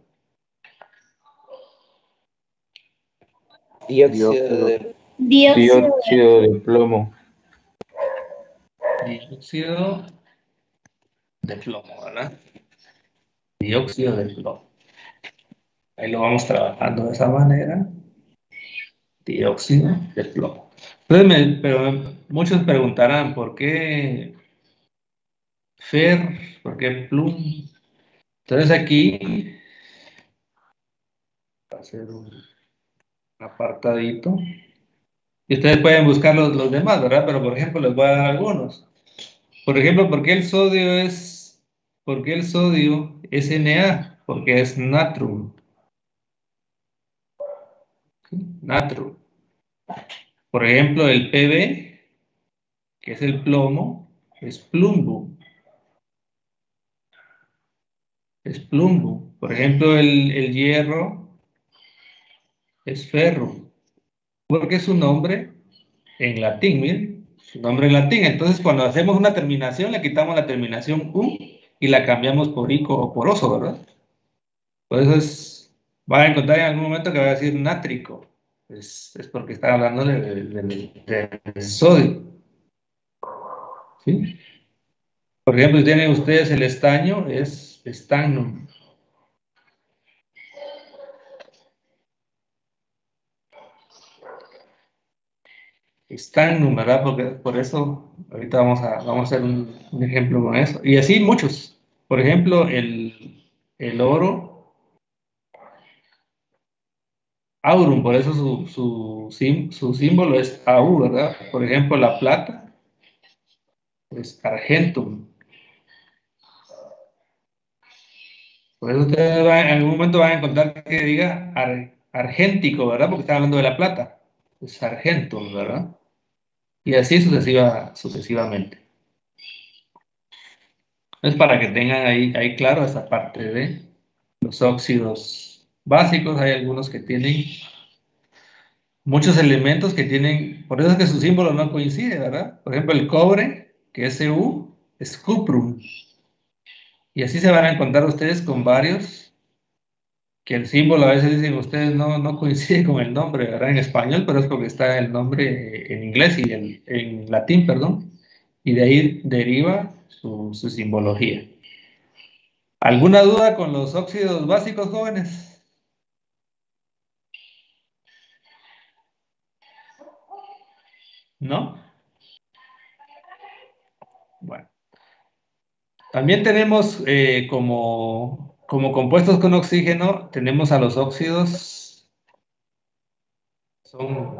dióxido de Dióxido de plomo. Dióxido de plomo, ¿verdad? Dióxido de plomo. Ahí lo vamos trabajando de esa manera. Dióxido de plomo. Entonces, pero muchos preguntarán, ¿por qué Fer? ¿Por qué plum? Entonces aquí va a ser un apartadito. Y ustedes pueden buscar los demás, ¿verdad? Pero por ejemplo, les voy a dar algunos. Por ejemplo, ¿por qué el sodio es Na? Porque es natrum. ¿Sí? Natrum. Por ejemplo, el Pb, que es el plomo, es plumbum. Es plumbum. Por ejemplo, el hierro es ferrum. Porque es su nombre en latín, miren. Su nombre en latín. Entonces, cuando hacemos una terminación, le quitamos la terminación U y la cambiamos por ico o por oso, ¿verdad? Por eso van a encontrar en algún momento que va a decir nátrico. Es porque está hablando de sodio. ¿Sí? Por ejemplo, si tienen ustedes el estaño, es stannum. Stannum, ¿verdad? Porque por eso ahorita vamos a hacer un ejemplo con eso. Y así muchos. Por ejemplo, el oro, aurum, por eso su símbolo es AU, ¿verdad? Por ejemplo, la plata es argentum. Por eso ustedes en algún momento van a encontrar que diga argéntico, ¿verdad? Porque está hablando de la plata. Es argentum, ¿verdad? Y así sucesivamente. Es para que tengan ahí claro esa parte de los óxidos básicos. Hay algunos que tienen muchos elementos que tienen, por eso es que su símbolo no coincide, ¿verdad? Por ejemplo, el cobre, que es Cu, es cuprum. Y así se van a encontrar ustedes con varios, que el símbolo a veces dicen ustedes no coincide con el nombre, ¿verdad? En español, pero es porque está el nombre en inglés y en latín, perdón. Y de ahí deriva su simbología. ¿Alguna duda con los óxidos básicos, jóvenes? ¿No? Bueno. También tenemos como compuestos con oxígeno, tenemos a los óxidos, son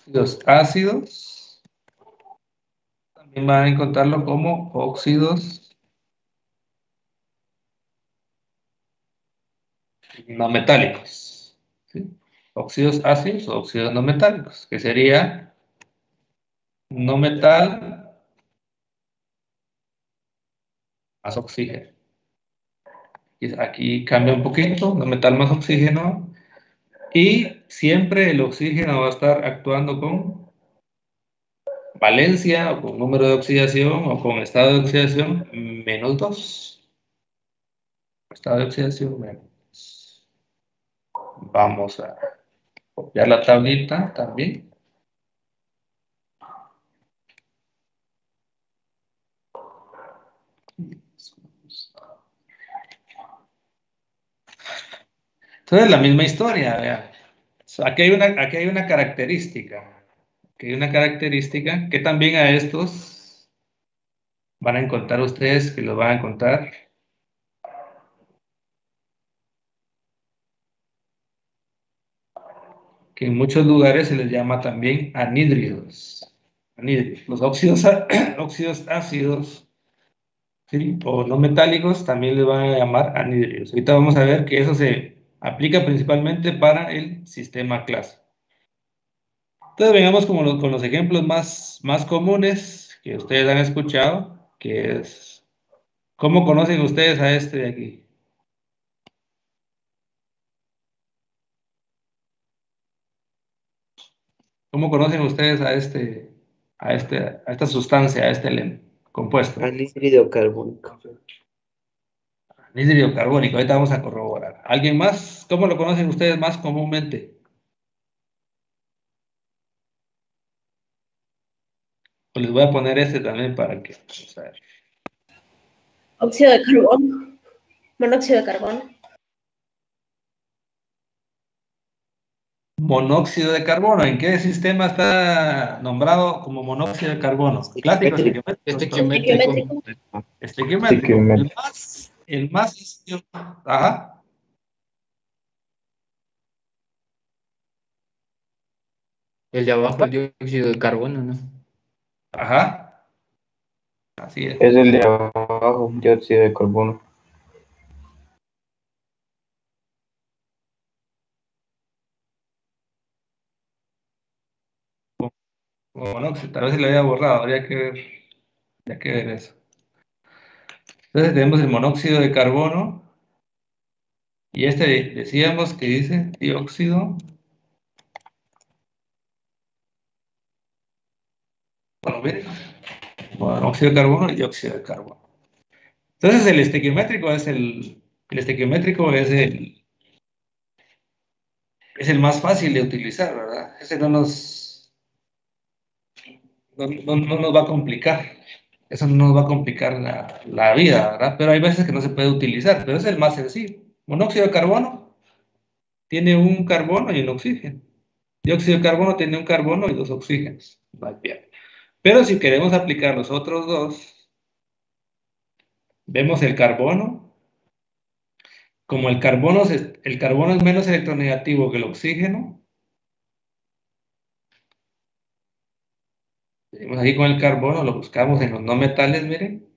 óxidos ácidos. También van a encontrarlo como óxidos no metálicos. ¿Sí? Óxidos ácidos o óxidos no metálicos, que sería no metal más oxígeno. Y aquí cambia un poquito, no metal más oxígeno. Y siempre el oxígeno va a estar actuando con valencia o con número de oxidación o con estado de oxidación -2. Estado de oxidación menos. Vamos a copiar la tablita también. Entonces la misma historia, vean. Aquí hay una característica. Aquí hay una característica que también a estos van a encontrar ustedes, que los van a encontrar. Que en muchos lugares se les llama también anhídridos. Anhídridos. Los óxidos, óxidos ácidos, ¿sí? O no metálicos también les van a llamar anhídridos. Ahorita vamos a ver que eso se aplica principalmente para el sistema clásico. Entonces vengamos con los ejemplos más comunes que ustedes han escuchado, que es, ¿cómo conocen ustedes a este de aquí? ¿Cómo conocen ustedes a esta sustancia, a este compuesto? Anhídrido carbónico. Anhídrido carbónico, ahorita vamos a corroborar. ¿Alguien más? ¿Cómo lo conocen ustedes más comúnmente? Pues les voy a poner este también para que... Vamos a ver. Óxido de carbono. Monóxido de carbono. Monóxido de carbono. ¿En qué sistema está nombrado como monóxido de carbono? Clásico, Estequiométrico. estequiométrico. El más sencillo. Ajá. El de abajo, el dióxido de carbono, ¿no? Ajá. Así es. Es el de abajo, dióxido de carbono. Como monóxido, tal vez se le había borrado, habría que ver eso. Entonces tenemos el monóxido de carbono y este decíamos que dice dióxido. Bueno, miren, monóxido de carbono y dióxido de carbono. Entonces el estequiométrico es es el más fácil de utilizar, ¿verdad? Ese no nos va a complicar. Eso no nos va a complicar la vida, ¿verdad? Pero hay veces que no se puede utilizar, pero es el más sencillo. Monóxido de carbono tiene un carbono y un oxígeno. Dióxido de carbono tiene un carbono y 2 oxígenos. Más bien. Pero si queremos aplicar los otros dos, vemos el carbono. Como el carbono es menos electronegativo que el oxígeno, seguimos aquí con el carbono, lo buscamos en los no metales, miren.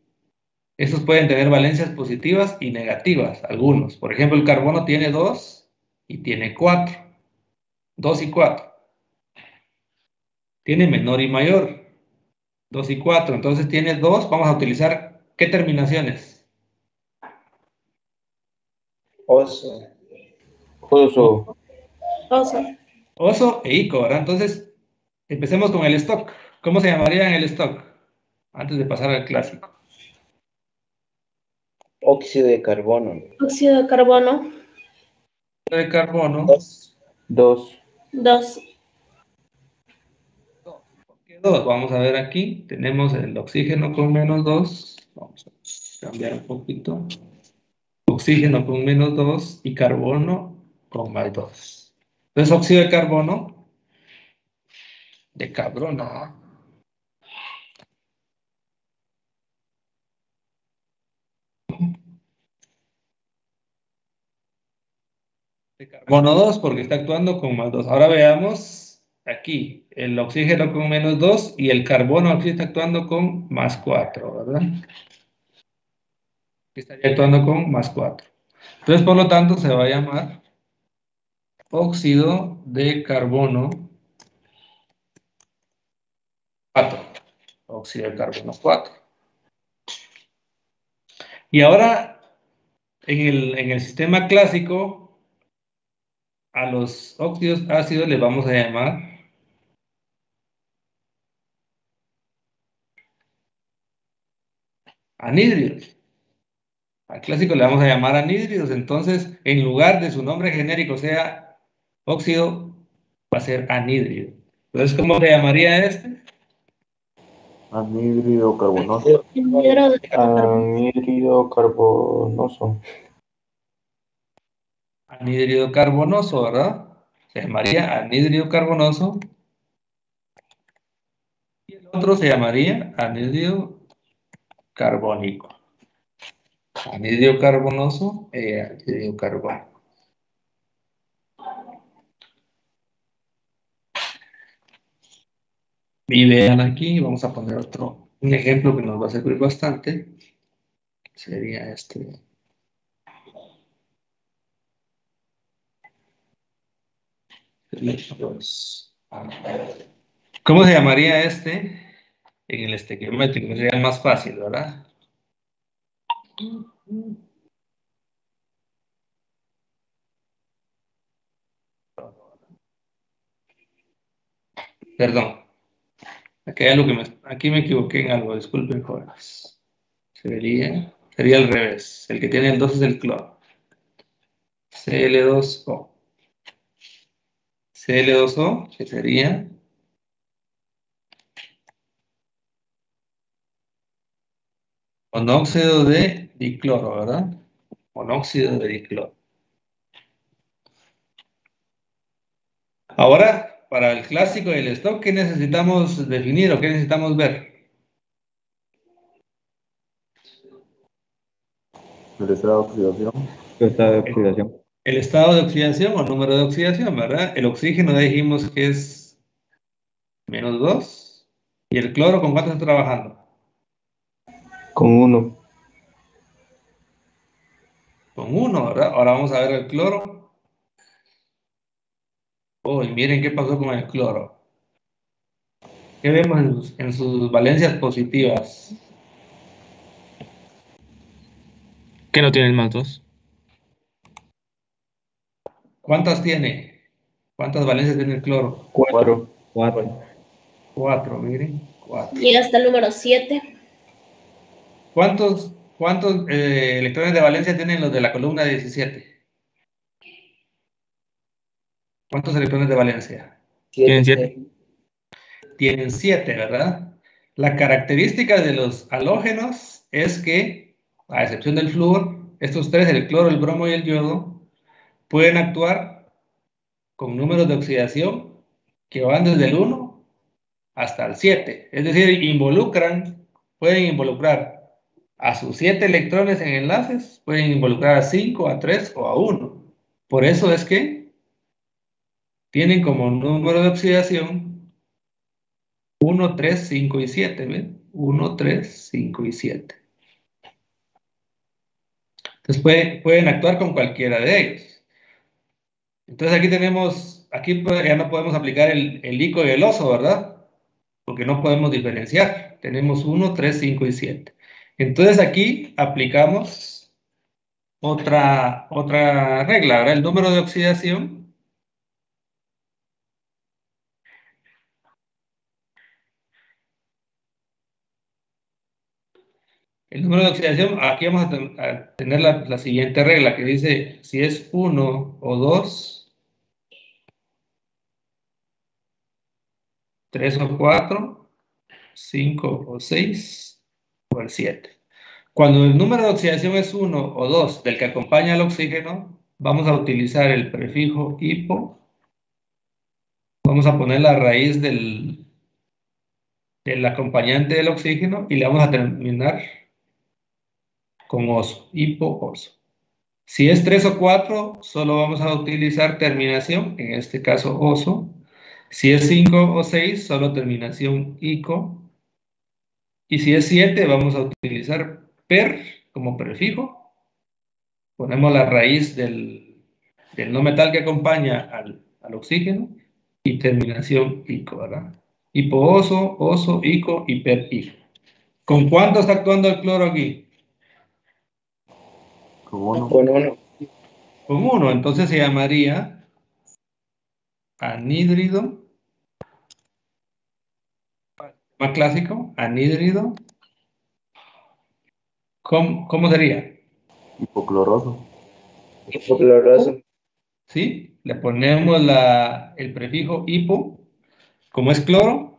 Estos pueden tener valencias positivas y negativas, algunos. Por ejemplo, el carbono tiene 2 y tiene 4. 2 y 4. Tiene menor y mayor. 2 y 4. Entonces tiene 2. Vamos a utilizar, ¿qué terminaciones? Oso. Oso. Oso. Oso e ico, ¿verdad? Entonces, empecemos con el stock. ¿Cómo se llamaría en el stock? Antes de pasar al clásico. Óxido de carbono. Óxido de carbono. De carbono. 2. 2. 2. Vamos a ver aquí. Tenemos el oxígeno con -2. Vamos a cambiar un poquito. Oxígeno con -2 y carbono con +2. Entonces, óxido de carbono. De carbono. De carbono 2 porque está actuando con +2. Ahora veamos aquí el oxígeno con -2 y el carbono aquí está actuando con +4, ¿verdad? Aquí estaría actuando con +4. Entonces, por lo tanto, se va a llamar óxido de carbono 4. Óxido de carbono 4. Y ahora, en el sistema clásico, a los óxidos ácidos les vamos a llamar anhídridos. Al clásico le vamos a llamar anhídridos. Entonces, en lugar de su nombre genérico sea óxido, va a ser anhídrido. Entonces, ¿cómo se llamaría este? Anhídrido carbonoso. Anhídrido de carbono. Anhídrido carbonoso. Anhídrido carbonoso, ¿verdad? Se llamaría anhídrido carbonoso. Y el otro se llamaría anhídrido carbónico. Anhídrido carbonoso y anhídrido carbónico. Y vean aquí, vamos a poner un ejemplo que nos va a servir bastante. Sería este. ¿Cómo se llamaría este? En el estequiométrico, sería el más fácil, ¿verdad? Perdón. Aquí me equivoqué en algo, disculpen, jóvenes. Sería al revés. El que tiene el 2 es el cloro. Cl2O. Cl2O, que sería monóxido de dicloro, ¿verdad? Monóxido de dicloro. Ahora, para el clásico del stock, ¿qué necesitamos definir o qué necesitamos ver? El estado de oxidación. El estado de oxidación. El estado de oxidación o número de oxidación, ¿verdad? El oxígeno ya dijimos que es -2. ¿Y el cloro con cuánto está trabajando? Con 1. Con 1, ¿verdad? Ahora vamos a ver el cloro. Oh, y miren qué pasó con el cloro. ¿Qué vemos en sus valencias positivas? Que no tiene el +2. ¿Cuántas tiene? ¿Cuántas valencias tiene el cloro? 4. 4, miren. 4. Llega hasta el número 7. ¿Cuántos electrones de valencia tienen los de la columna 17? ¿Cuántos electrones de valencia? Tienen 7. Tienen 7, ¿verdad? La característica de los halógenos es que, a excepción del flúor, estos tres, el cloro, el bromo y el yodo, pueden actuar con números de oxidación que van desde el 1 hasta el 7. Es decir, pueden involucrar a sus 7 electrones en enlaces, pueden involucrar a 5, a 3 o a 1. Por eso es que tienen como número de oxidación 1, 3, 5 y 7. ¿Ven? 1, 3, 5 y 7. Entonces pueden actuar con cualquiera de ellos. Entonces aquí ya no podemos aplicar el ICO y el oso, ¿verdad? Porque no podemos diferenciar. Tenemos 1, 3, 5 y 7. Entonces aquí aplicamos otra regla, ¿verdad? El número de oxidación aquí vamos a tener la siguiente regla que dice si es 1 o 2, 3 o 4, 5 o 6 o el 7. Cuando el número de oxidación es 1 o 2 del que acompaña al oxígeno, vamos a utilizar el prefijo hipo. Vamos a poner la raíz del acompañante del oxígeno y le vamos a terminar con oso, hipo-oso. Si es 3 o 4, solo vamos a utilizar terminación, en este caso oso. Si es 5 o 6, solo terminación ico. Y si es 7, vamos a utilizar per como prefijo. Ponemos la raíz del no metal que acompaña al oxígeno y terminación ico, ¿verdad? Hipo-oso, oso, ico y per-ico. ¿Con cuánto está actuando el cloro aquí? Con 1. Con 1. Con 1, entonces se llamaría anhídrido, más clásico, anhídrido. ¿Cómo sería? Hipocloroso. Hipocloroso. ¿Sí? Le ponemos el prefijo hipo, como es cloro,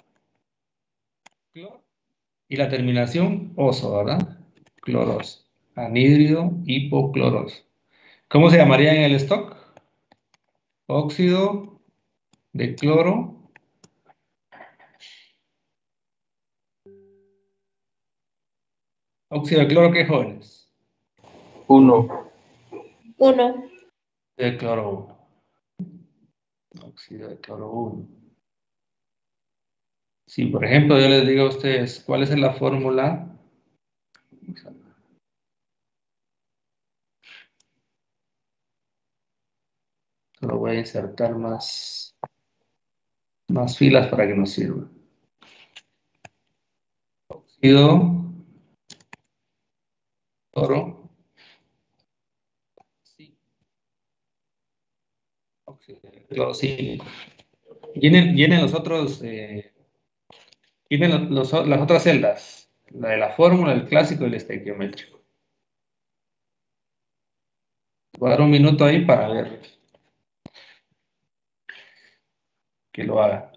y la terminación oso, ¿verdad? Cloros. Anhídrido, hipocloroso. ¿Cómo se llamaría en el stock? Óxido de cloro. Óxido de cloro, ¿qué jóvenes? 1. 1. De cloro 1. Óxido de cloro 1. Si, por ejemplo, yo les digo a ustedes, ¿cuál es la fórmula? Solo voy a insertar más filas para que nos sirva. Óxido, cloro, sí. Óxido de cloro 5. Llenen los otros, llenen las otras celdas. La de la fórmula, el clásico y el estequiométrico. Voy a dar un minuto ahí para ver que lo haga.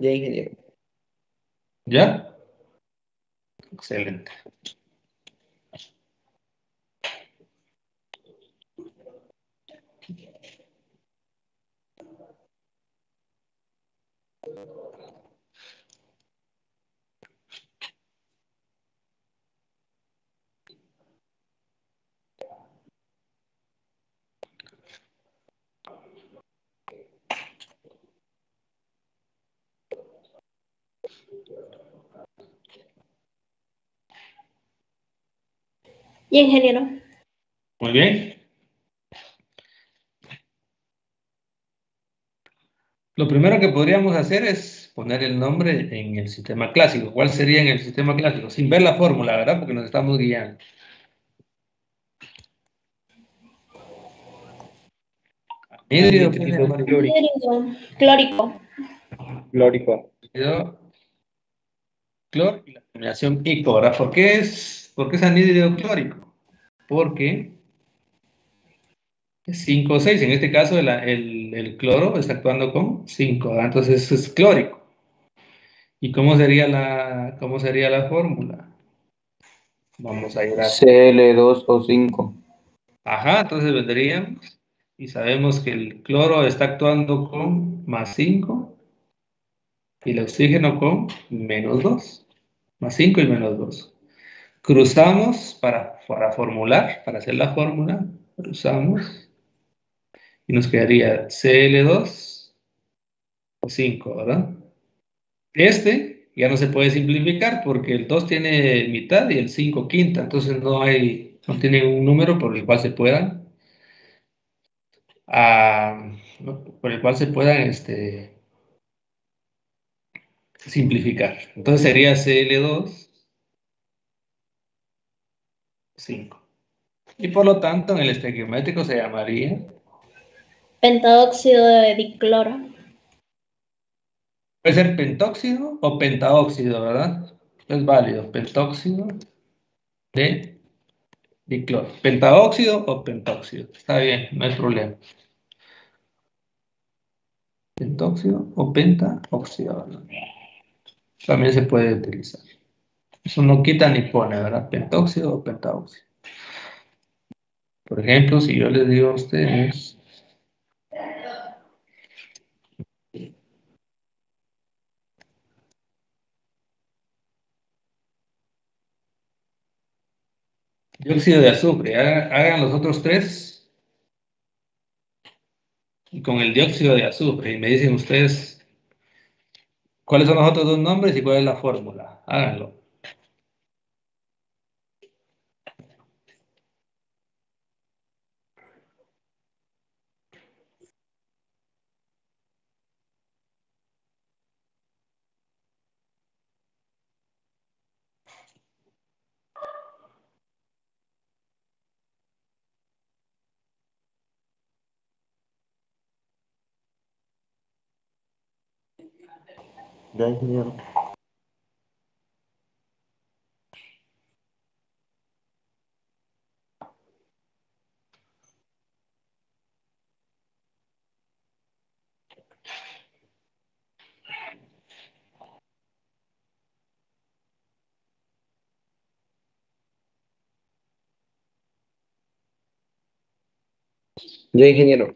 Ya, ingeniero. ¿Ya? Excelente. Y ingeniero. Muy bien. Lo primero que podríamos hacer es poner el nombre en el sistema clásico. ¿Cuál sería en el sistema clásico? Sin ver la fórmula, ¿verdad? Porque nos estamos guiando. Anhídrido, ¿qué se llamaría? Anhídrido clórico. Clórico. Clor y la terminación ico, ¿verdad? ¿Por qué es anhídrido clórico? Porque es 5 o 6. En este caso, el cloro está actuando con 5, ¿verdad? Entonces es clórico. ¿Y cómo sería la fórmula? Vamos a ir a... Cl2O5. Ajá, entonces vendríamos y sabemos que el cloro está actuando con más 5 y el oxígeno con menos 2. Más 5 y menos 2. Cruzamos para formular, para hacer la fórmula, cruzamos y nos quedaría Cl2 o 5, ¿verdad? Este ya no se puede simplificar porque el 2 tiene mitad y el 5 quinta, entonces no tiene un número por el cual se puedan simplificar. Entonces sería Cl2, 5. Y por lo tanto en el estequiométrico se llamaría, Pentóxido de dicloro. puede ser pentóxido o pentaóxido, ¿verdad? Es válido. Pentóxido de dicloro. ¿Pentaóxido o pentóxido? Está bien, no hay problema. Pentóxido o pentaóxido, ¿no? También se puede utilizar. Eso no quita ni pone, ¿verdad? Pentóxido o pentaóxido. Por ejemplo, si yo les digo a ustedes dióxido de azufre, hagan los otros tres y con el dióxido de azufre y me dicen ustedes cuáles son los otros dos nombres y cuál es la fórmula. Háganlo. Ya, ingeniero. Yo, ingeniero.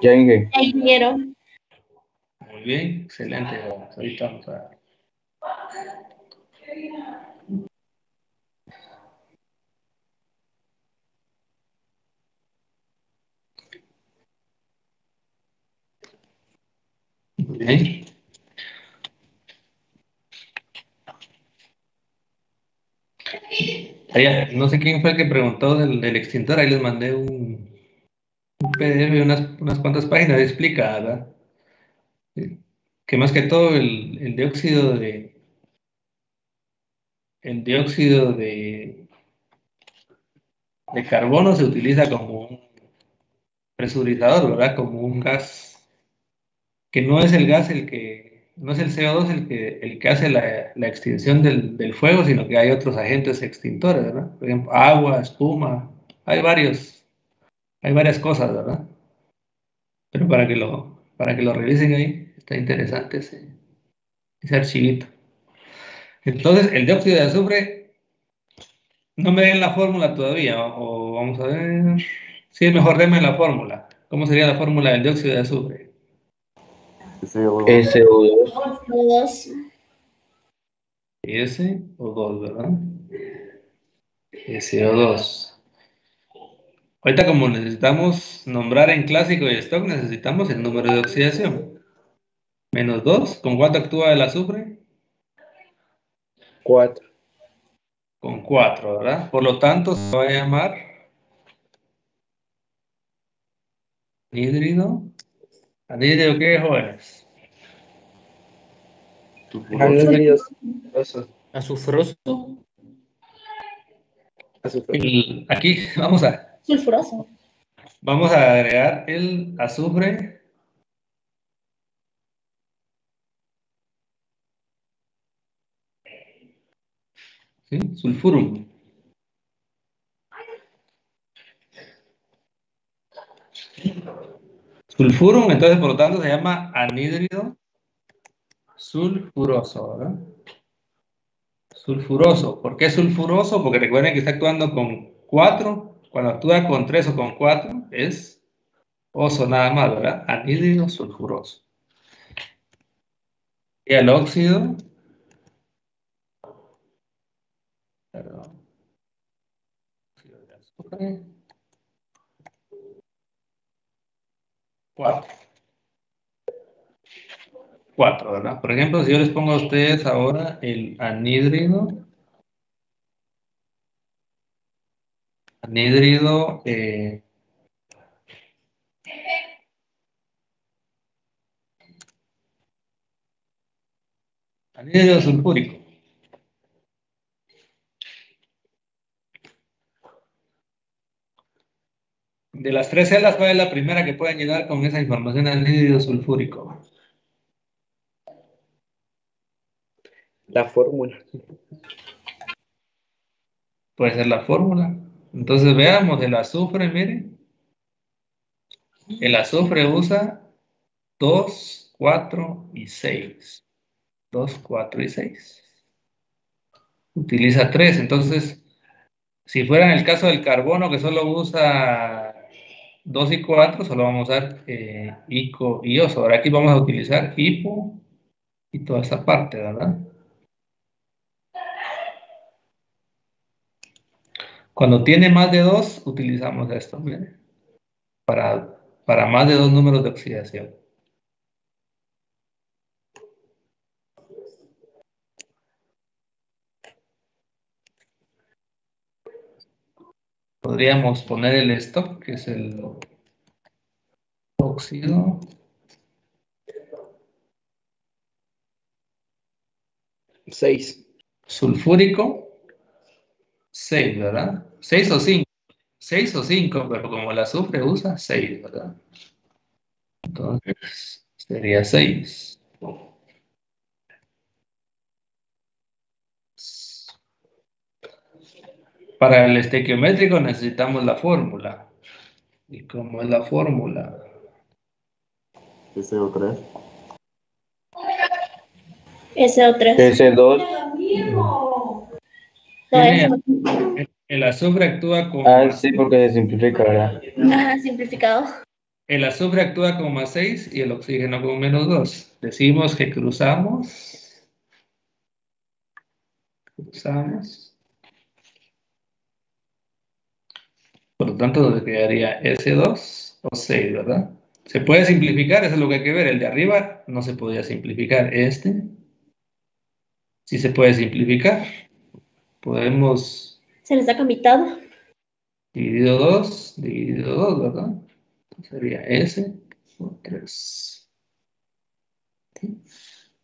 Ya, Inge. Ya, ingeniero. Muy bien, excelente. Ahorita vamos a ver. Muy bien. No sé quién fue el que preguntó del extintor, ahí les mandé un PDF, unas cuantas páginas, explica, ¿verdad? Que más que todo el dióxido de carbono se utiliza como un presurizador, ¿verdad? Como un gas que no es el gas no es el CO2 el que hace la extinción del fuego, sino que hay otros agentes extintores, ¿verdad? Por ejemplo, agua, espuma, hay varias cosas, ¿verdad? Pero para que lo revisen ahí, está interesante ese archivito. Entonces, el dióxido de azufre, no me den la fórmula todavía, o vamos a ver. Sí, es mejor denme la fórmula. ¿Cómo sería la fórmula del dióxido de azufre? SO2. SO2. Dos. SO2, ¿verdad? SO2. Ahorita, como necesitamos nombrar en clásico y stock, necesitamos el número de oxidación. Menos 2. ¿Con cuánto actúa el azufre? 4. Con 4, ¿verdad? Por lo tanto, se va a llamar anhídrido. ¿Anhídrido qué, jóvenes? Anhídridos. Azufroso. Azufre. Aquí Sulfuroso. vamos a agregar el azufre. ¿Sí? Sulfurum. Sulfurum, entonces, por lo tanto, se llama anhídrido sulfuroso, ¿verdad? Sulfuroso. ¿Por qué sulfuroso? Porque recuerden que está actuando con 4. Cuando actúa con 3 o con 4 es oso nada más, ¿verdad? Anhídrido sulfuroso. Y el óxido, perdón, óxido de azufre, 4. 4, ¿verdad? Por ejemplo, si yo les pongo a ustedes ahora el anhídrido, anhídrido sulfúrico. De las 3 celdas, ¿cuál es la primera que pueden llenar con esa información de anhídrido sulfúrico? La fórmula. Puede ser la fórmula. Entonces veamos el azufre, miren. El azufre usa 2, 4 y 6. 2, 4 y 6. Utiliza 3. Entonces, si fuera en el caso del carbono que solo usa 2 y 4, solo vamos a usar ICO y oso. Ahora aquí vamos a utilizar hipo y toda esa parte, ¿verdad? Cuando tiene más de 2, utilizamos esto, miren, para más de 2 números de oxidación. Podríamos poner el stock, que es el óxido. 6. Sulfúrico, 6, ¿verdad? 6 o 5. 6 o 5, pero como el azufre usa 6, ¿verdad? Entonces, sería 6. Para el estequiométrico necesitamos la fórmula. ¿Y cómo es la fórmula? SO3. SO3. S2. No, El azufre actúa con Ah, sí, porque se simplifica, ¿verdad? Ajá, simplificado. el azufre actúa con más 6 y el oxígeno con menos 2. Decimos que cruzamos. Por lo tanto, nos quedaría S2 o 6, ¿verdad? Se puede simplificar, eso es lo que hay que ver. El de arriba no se podía simplificar. Este sí se puede simplificar. Podemos Se le saca mitad. dividido 2, ¿verdad? Sería S o 3.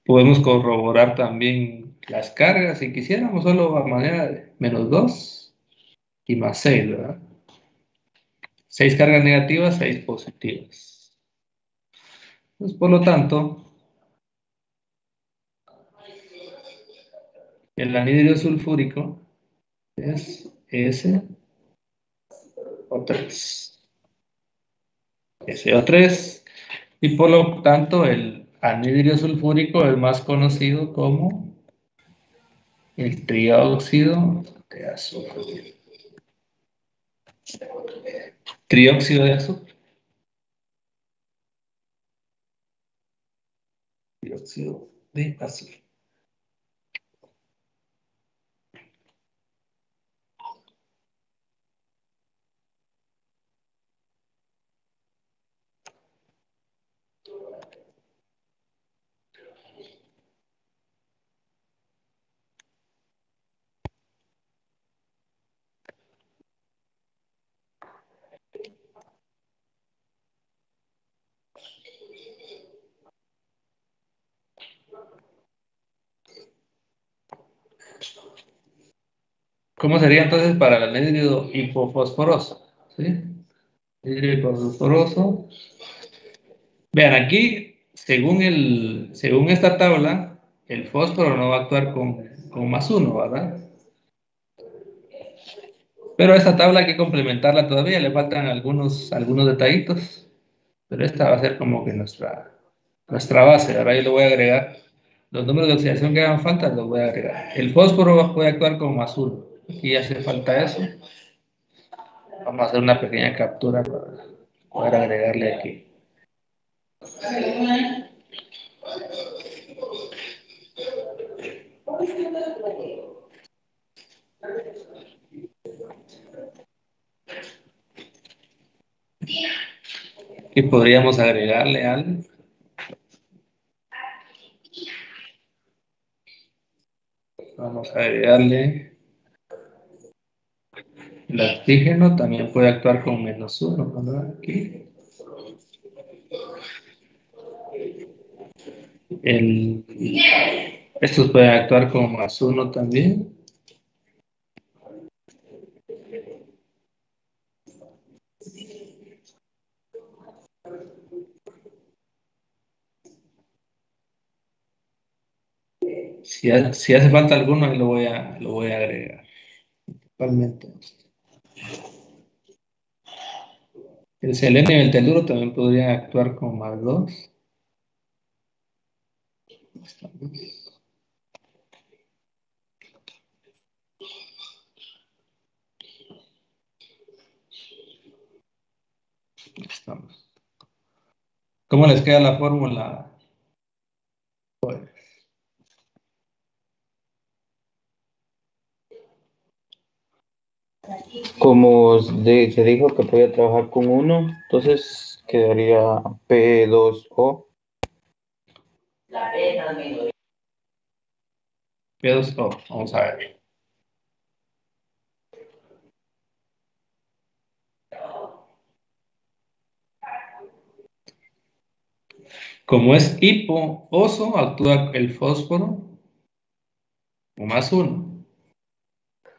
Podemos corroborar también las cargas si quisiéramos, solo a manera de menos 2 y más 6, ¿verdad? 6 cargas negativas, 6 positivas. Pues, por lo tanto, el anhídrido sulfúrico es SO3. SO3. Y por lo tanto, el anhídrido sulfúrico es más conocido como el trióxido de azufre. Trióxido de azufre. Dióxido de azufre. ¿Cómo sería entonces para el anhídrido hipofosforoso? ¿Sí? Anhídrido hipofosforoso. Vean, aquí, según esta tabla, el fósforo no va a actuar con más 1, ¿verdad? Pero esta tabla hay que complementarla todavía, le faltan algunos detallitos. Pero esta va a ser como que nuestra base. Ahora yo le voy a agregar los números de oxidación que hagan falta, los voy a agregar. El fósforo puede actuar con más 1. Aquí hace falta eso. Vamos a hacer una pequeña captura para poder agregarle aquí. Y podríamos agregarle al vamos a agregarle el oxígeno, también puede actuar con menos 1, ¿verdad? Aquí. Estos pueden actuar con más 1 también. Si hace falta alguno, ahí lo voy a agregar. Principalmente. El selenio y el teluro también podrían actuar con +2. Estamos. ¿Cómo les queda la fórmula? Pues, Como se dijo que podía trabajar con uno, entonces quedaría P2O. P2O, vamos a ver. Como es hiposo, actúa el fósforo como +1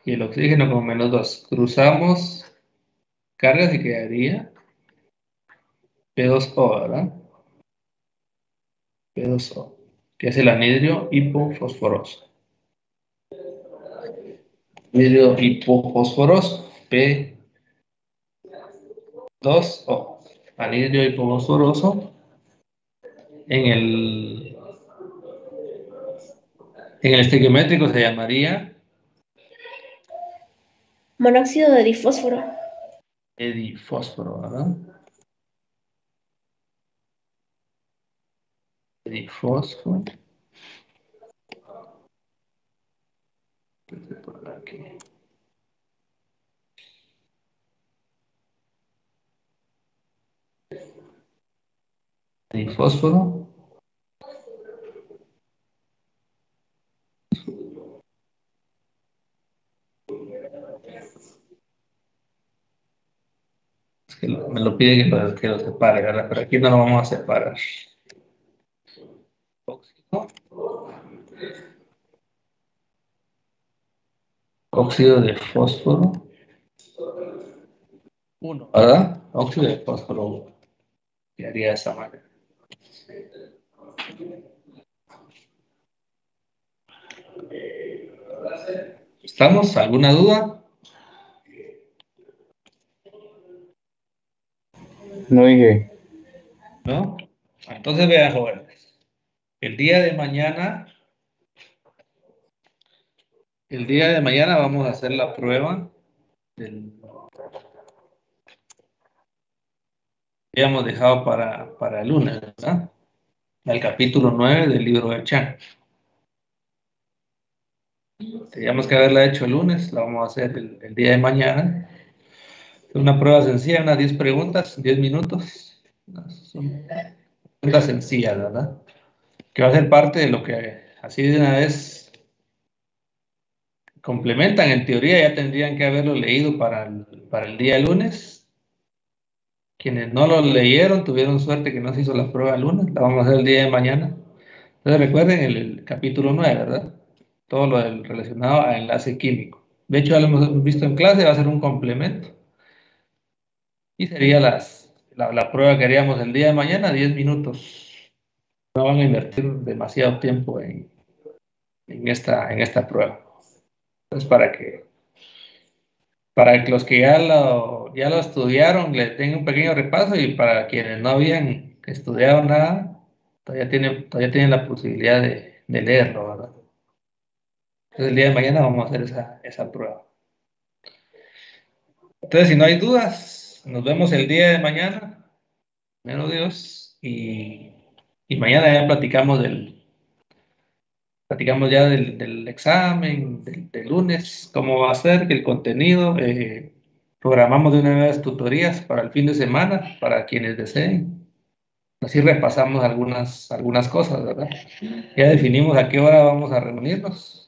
y el oxígeno como -2. Cruzamos cargas y quedaría P2O, ¿verdad? P2O, que es el anhidrio hipofosforoso. Anhidrio hipofosforoso, P2O. Anhidrio hipofosforoso en el estequiométrico se llamaría Monóxido de difósforo. edifósforo, ¿verdad? Edifósforo. Por aquí. Edifósforo. Es que me lo pide que lo separe, ¿verdad? Pero aquí no lo vamos a separar. Óxido de fósforo 1, ¿verdad? Óxido de fósforo 1. Quedaría de esa manera. ¿Estamos? ¿Alguna duda? No dije. ¿No? Entonces vean, jóvenes. El día de mañana vamos a hacer la prueba del... Habíamos dejado para el lunes, ¿verdad? El capítulo 9 del libro de Chan. Teníamos que haberla hecho el lunes, la vamos a hacer el día de mañana. Es una prueba sencilla, unas 10 preguntas, 10 minutos. Son preguntas sencillas, ¿verdad? Que va a ser parte de lo que así de una vez complementan. En teoría ya tendrían que haberlo leído para el día lunes. Quienes no lo leyeron tuvieron suerte que no se hizo la prueba el lunes, la vamos a hacer el día de mañana. Entonces recuerden el capítulo 9, ¿verdad? Todo lo relacionado a enlace químico. De hecho, ya lo hemos visto en clase, va a ser un complemento. Y sería la prueba que haríamos el día de mañana, 10 minutos. No van a invertir demasiado tiempo en esta prueba. Entonces, para que los que ya lo estudiaron le tengan un pequeño repaso, y para quienes no habían estudiado nada, todavía tienen la posibilidad de leerlo, ¿verdad? Entonces el día de mañana vamos a hacer esa prueba. Entonces, si no hay dudas, nos vemos el día de mañana, menos Dios, y mañana ya platicamos ya del examen, del lunes, cómo va a ser, el contenido. Programamos de una vez tutorías para el fin de semana, para quienes deseen. Así repasamos algunas cosas, ¿verdad? Ya definimos a qué hora vamos a reunirnos.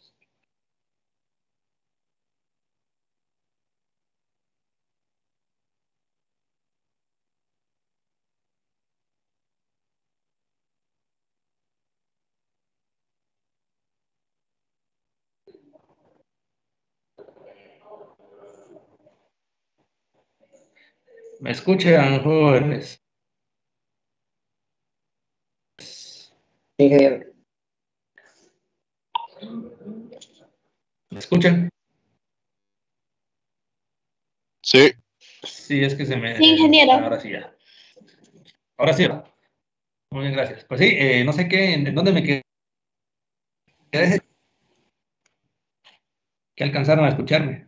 ¿Me escuchan, jóvenes? Ingeniero. ¿Me escuchan? Sí. Sí, es que se me... Sí, ingeniero. Ahora sí ya. Ahora sí. Muy bien, gracias. Pues sí, no sé qué, en dónde me quedé. Que alcanzaron a escucharme.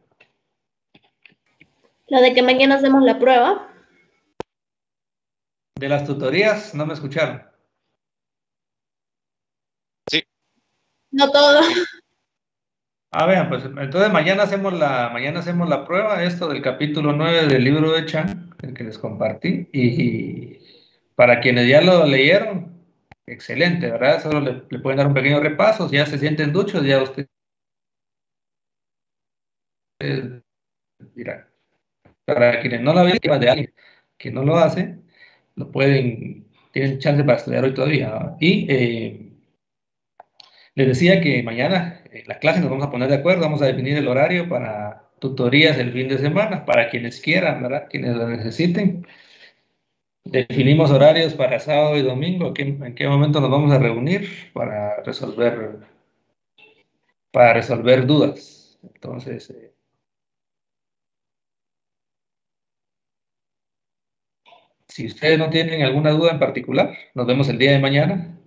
Lo de que mañana hacemos la prueba. De las tutorías, no me escucharon. No todo. Vean, pues entonces mañana hacemos la prueba, esto del capítulo 9 del libro de Chan, el que les compartí. Y para quienes ya lo leyeron, excelente, ¿verdad? Solo le pueden dar un pequeño repaso. Si ya se sienten duchos, ya ustedes dirán. Para quienes no la ven, de alguien que no lo hace, tienen chance para estudiar hoy todavía, ¿no? Y les decía que mañana en la clase nos vamos a poner de acuerdo, vamos a definir el horario para tutorías el fin de semana, para quienes quieran, ¿verdad? Quienes lo necesiten. Definimos horarios para sábado y domingo, en qué momento nos vamos a reunir para resolver dudas. Entonces, si ustedes no tienen alguna duda en particular, nos vemos el día de mañana.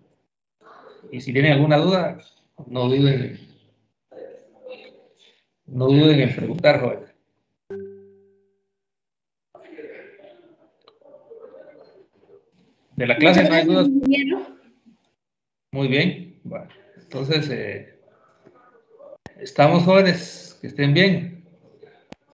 Y si tienen alguna duda, no duden en preguntar, jóvenes. De la clase Muchas no hay gracias, dudas. ingeniero. Muy bien. Bueno, entonces, estamos, jóvenes, que estén bien.